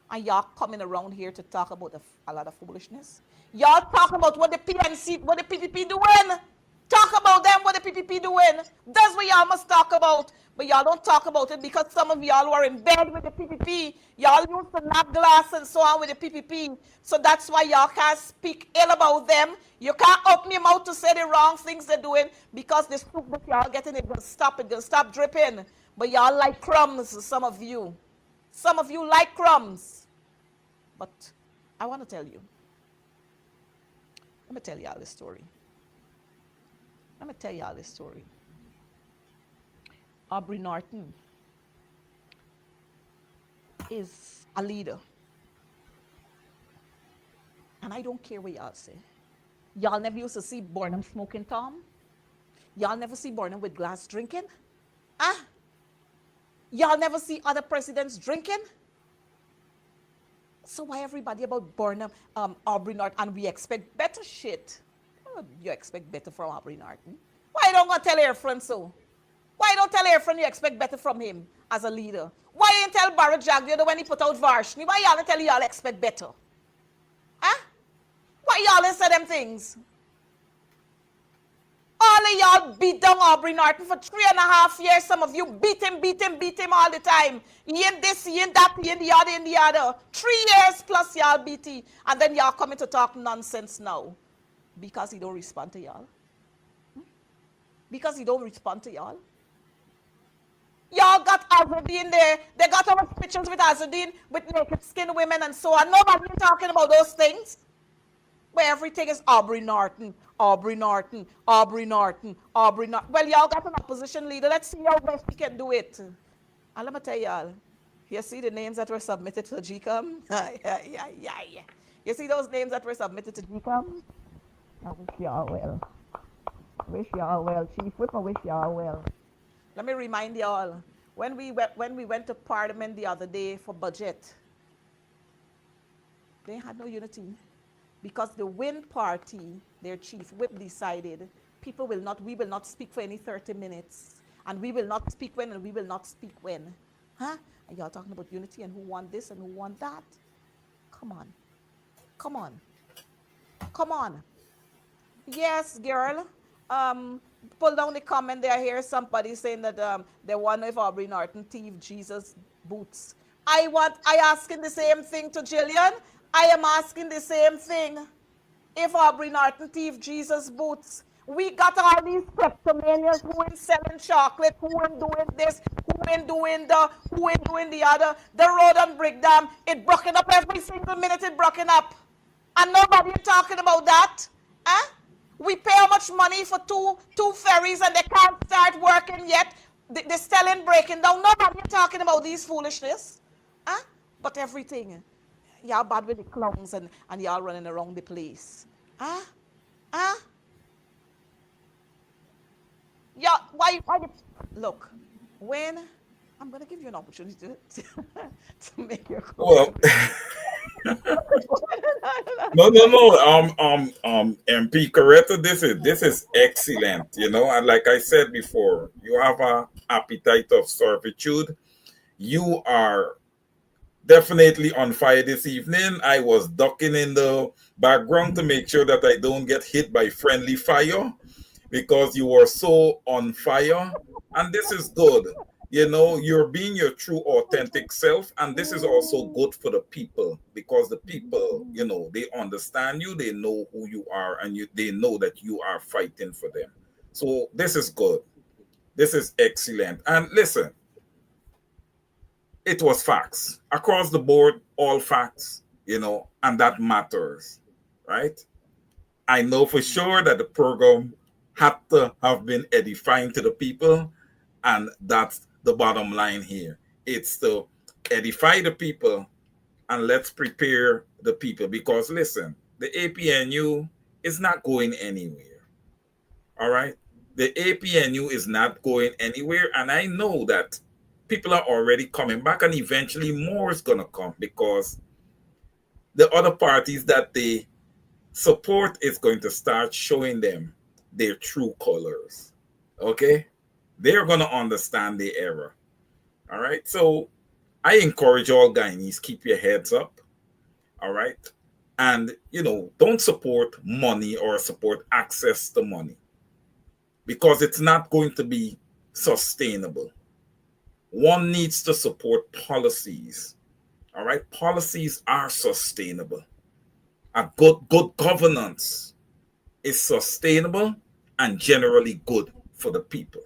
And y'all coming around here to talk about a lot of foolishness. Y'all talk about what the PNC, what the PPP doing. Talk about them, what the PPP doing. That's what y'all must talk about. But y'all don't talk about it because some of y'all were in bed with the PPP. Y'all used to knock glass and so on with the PPP. So that's why y'all can't speak ill about them. You can't open your mouth to say the wrong things they're doing because the soup that y'all getting, it will stop. It will stop dripping. But y'all like crumbs, some of you. Some of you like crumbs. But I want to tell you. Let me tell y'all this story. Let me tell y'all this story. Aubrey Norton is a leader. And I don't care what y'all say. Y'all never used to see Burnham smoking Tom? Y'all never see Burnham with glass drinking? Ah? Y'all never see other presidents drinking? So why everybody about Burnham, Aubrey Norton, and we expect better shit? You expect better from Aubrey Norton? Why you don't go tell your friend so? Why you don't tell your friend you expect better from him as a leader? Why you didn't tell Barrett Jagdio when he put out Varshni? Why y'all didn't tell y'all expect better? Huh? Why y'all didn't say them things? All of y'all beat down Aubrey Norton for 3.5 years. Some of you beat him all the time. He ain't this, he ain't that, he ain't the other. 3 years plus y'all beat him. And then y'all coming to talk nonsense now. Because he don't respond to y'all. Because he don't respond to y'all. Y'all got Azadine there. They got our pictures with Azadine, with naked skin women and so on. Nobody talking about those things. Where everything is Aubrey Norton, Aubrey Norton, Aubrey Norton, Aubrey Norton. Well, y'all got an opposition leader. Let's see how best we can do it. And let me tell y'all, you see the names that were submitted to GCOM? Yeah. You see those names that were submitted to GCOM? I wish y'all well. Wish y'all well. Chief Whip, I wish y'all well. Let me remind y'all, when we went to Parliament the other day for budget, they had no unity. Because the Win Party, their chief whip decided, we will not speak for any 30 minutes. And we will not speak when, and we will not speak when. Huh? And y'all talking about unity and who want this and who want that? Come on. Come on. Come on. Yes, girl. Pull down the comment there. I hear somebody saying that they wonder if Aubrey Norton thief Jesus boots. I asking the same thing to Jillian. I am asking the same thing. If Aubrey Norton thief Jesus boots, we got all these kleptomanias who ain't selling chocolate, who ain't doing this, who ain't doing the other. The road on Brickdam, it broken up every single minute. It broken up, and nobody talking about that. Huh? We pay how much money for two ferries and they can't start working yet. They're still in breaking down. Nobody talking about these foolishness. Huh? But everything. Y'all bad with the clowns and y'all running around the place. Huh? Huh? Yeah, why look, when I'm going to give you an opportunity to make your Well, no. MP Coretta, this is excellent. You know, and like I said before, you have a appetite of servitude. You are definitely on fire this evening. I was ducking in the background to make sure that I don't get hit by friendly fire because you were so on fire. And this is good. You know, you're being your true, authentic self. And this is also good for the people because the people, you know, they understand you, they know who you are, and they know that you are fighting for them. So this is good. This is excellent. And listen, it was facts across the board, all facts, and that matters, right? I know for sure that the program had to have been edifying to the people, and that's the bottom line here. It's to edify the people and let's prepare the people because listen, the APNU is not going anywhere. All right? The APNU is not going anywhere, and I know that people are already coming back, and eventually more is going to come because the other parties that they support is going to start showing them their true colors. Okay? They're going to understand the error. All right? So I encourage all Guyanese, keep your heads up. All right? And, don't support money or support access to money because it's not going to be sustainable. One needs to support policies. All right? Policies are sustainable. A good governance is sustainable and generally good for the people.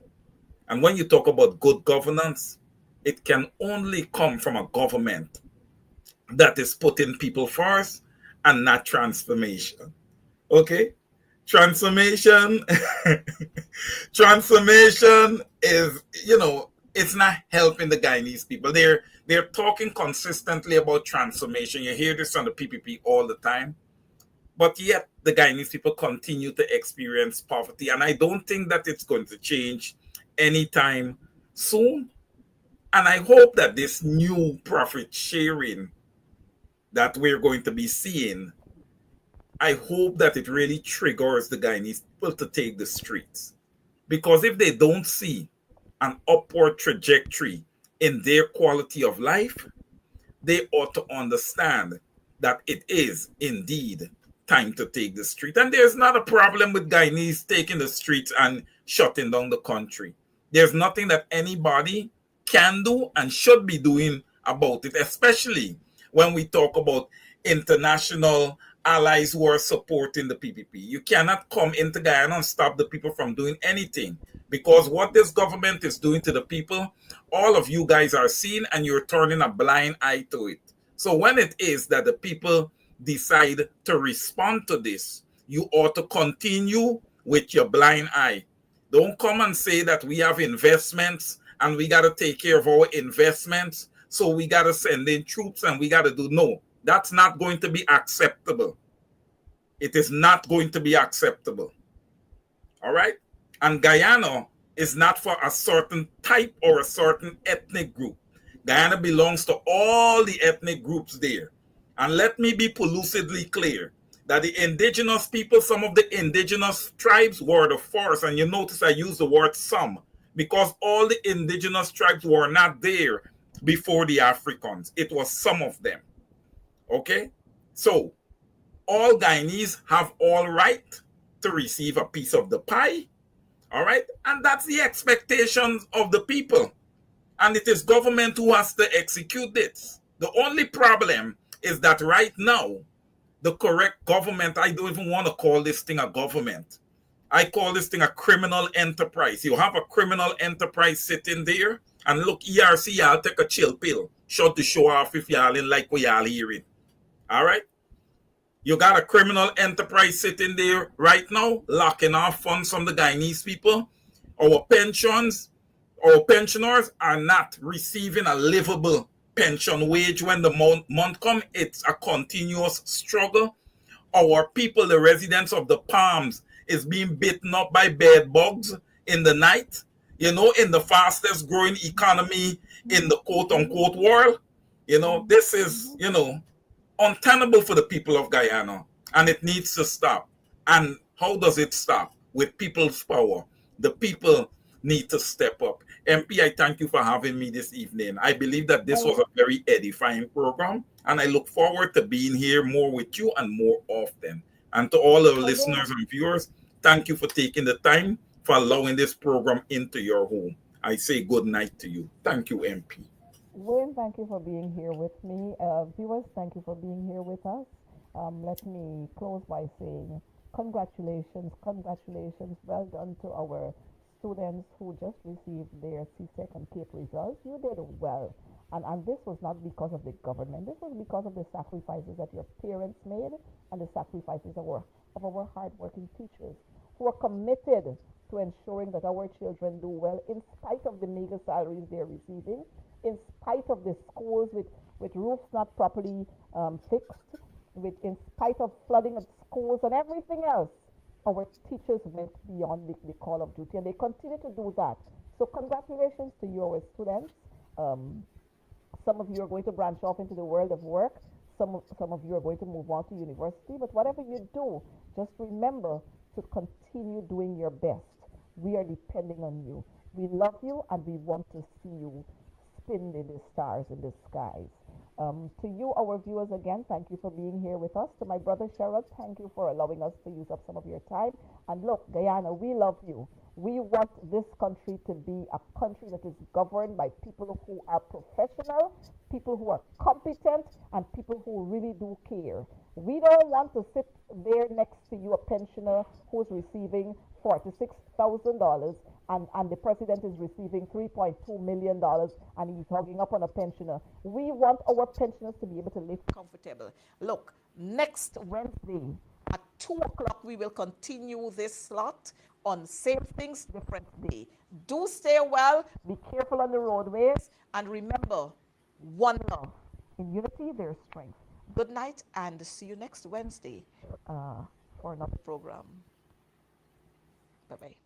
And when you talk about good governance, it can only come from a government that is putting people first and not transformation. Okay? Transformation transformation is, it's not helping the Guyanese people. They're talking consistently about transformation. You hear this on the PPP all the time. But yet the Guyanese people continue to experience poverty. And I don't think that it's going to change anytime soon. And I hope that this new profit sharing that we're going to be seeing, I hope that it really triggers the Guyanese people to take the streets. Because if they don't see an upward trajectory in their quality of life, they ought to understand that it is indeed time to take the street. And there's not a problem with Guyanese taking the streets and shutting down the country. There's nothing that anybody can do and should be doing about it, especially when we talk about international allies who are supporting the PPP. You cannot come into Guyana and stop the people from doing anything because what this government is doing to the people, all of you guys are seeing and you're turning a blind eye to it. So when it is that the people decide to respond to this, you ought to continue with your blind eye. Don't come and say that we have investments and we got to take care of our investments, so we got to send in troops and we got to do. No, that's not going to be acceptable. It is not going to be acceptable. All right? And Guyana is not for a certain type or a certain ethnic group. Guyana belongs to all the ethnic groups there. And let me be lucidly clear that the indigenous people, some of the indigenous tribes were the first. And you notice I use the word some because all the indigenous tribes were not there before the Africans. It was some of them. Okay? So, all Guyanese have all right to receive a piece of the pie. All right? And that's the expectations of the people. And it is government who has to execute this. The only problem is that right now, the correct government, I don't even want to call this thing a government. I call this thing a criminal enterprise. You have a criminal enterprise sitting there, and look, ERC, y'all take a chill pill. Shut the show off if y'all ain't like what y'all hearing. All right? You got a criminal enterprise sitting there right now, locking off funds from the Guyanese people. Our pensions, our pensioners are not receiving a livable pension wage when the month comes. It's a continuous struggle. Our people, the residents of the Palms, is being bitten up by bed bugs in the night, in the fastest growing economy in the quote unquote world. This is, untenable for the people of Guyana, and it needs to stop. And how does it stop? With people's power. The people need to step up. MP, I thank you for having me this evening. I believe that this was a very edifying program, and I look forward to being here more with you and more often. And to all our listeners and viewers, thank you for taking the time for allowing this program into your home. I say good night to you. Thank you, MP. Wayne, thank you for being here with me. Viewers, thank you for being here with us. Let me close by saying congratulations, well done to our students who just received their CSEC and CAPE results. You did well. And this was not because of the government. This was because of the sacrifices that your parents made and the sacrifices of our hardworking teachers who are committed to ensuring that our children do well in spite of the meager salaries they're receiving, in spite of the schools with roofs not properly fixed, in spite of flooding of schools and everything else. Our teachers went beyond the call of duty, and they continue to do that. So congratulations to you, our students. Some of you are going to branch off into the world of work. Some of you are going to move on to university. But whatever you do, just remember to continue doing your best. We are depending on you. We love you, and we want to see you spin in the stars in the skies. To you, our viewers, again, thank you for being here with us. To my brother Sherrod, thank you for allowing us to use up some of your time. And look, Guyana, we love you. We want this country to be a country that is governed by people who are professional, people who are competent, and people who really do care. We don't want to sit there next to you, a pensioner who's receiving $46,000 and the president is receiving $3.2 million and he's hugging up on a pensioner. We want our pensioners to be able to live comfortable. Look, next Wednesday at 2 o'clock, we will continue this slot on Same Things, Different Day. Do stay well, be careful on the roadways, and remember, one love. In unity, there's strength. Good night, and see you next Wednesday for another program. Bye-bye.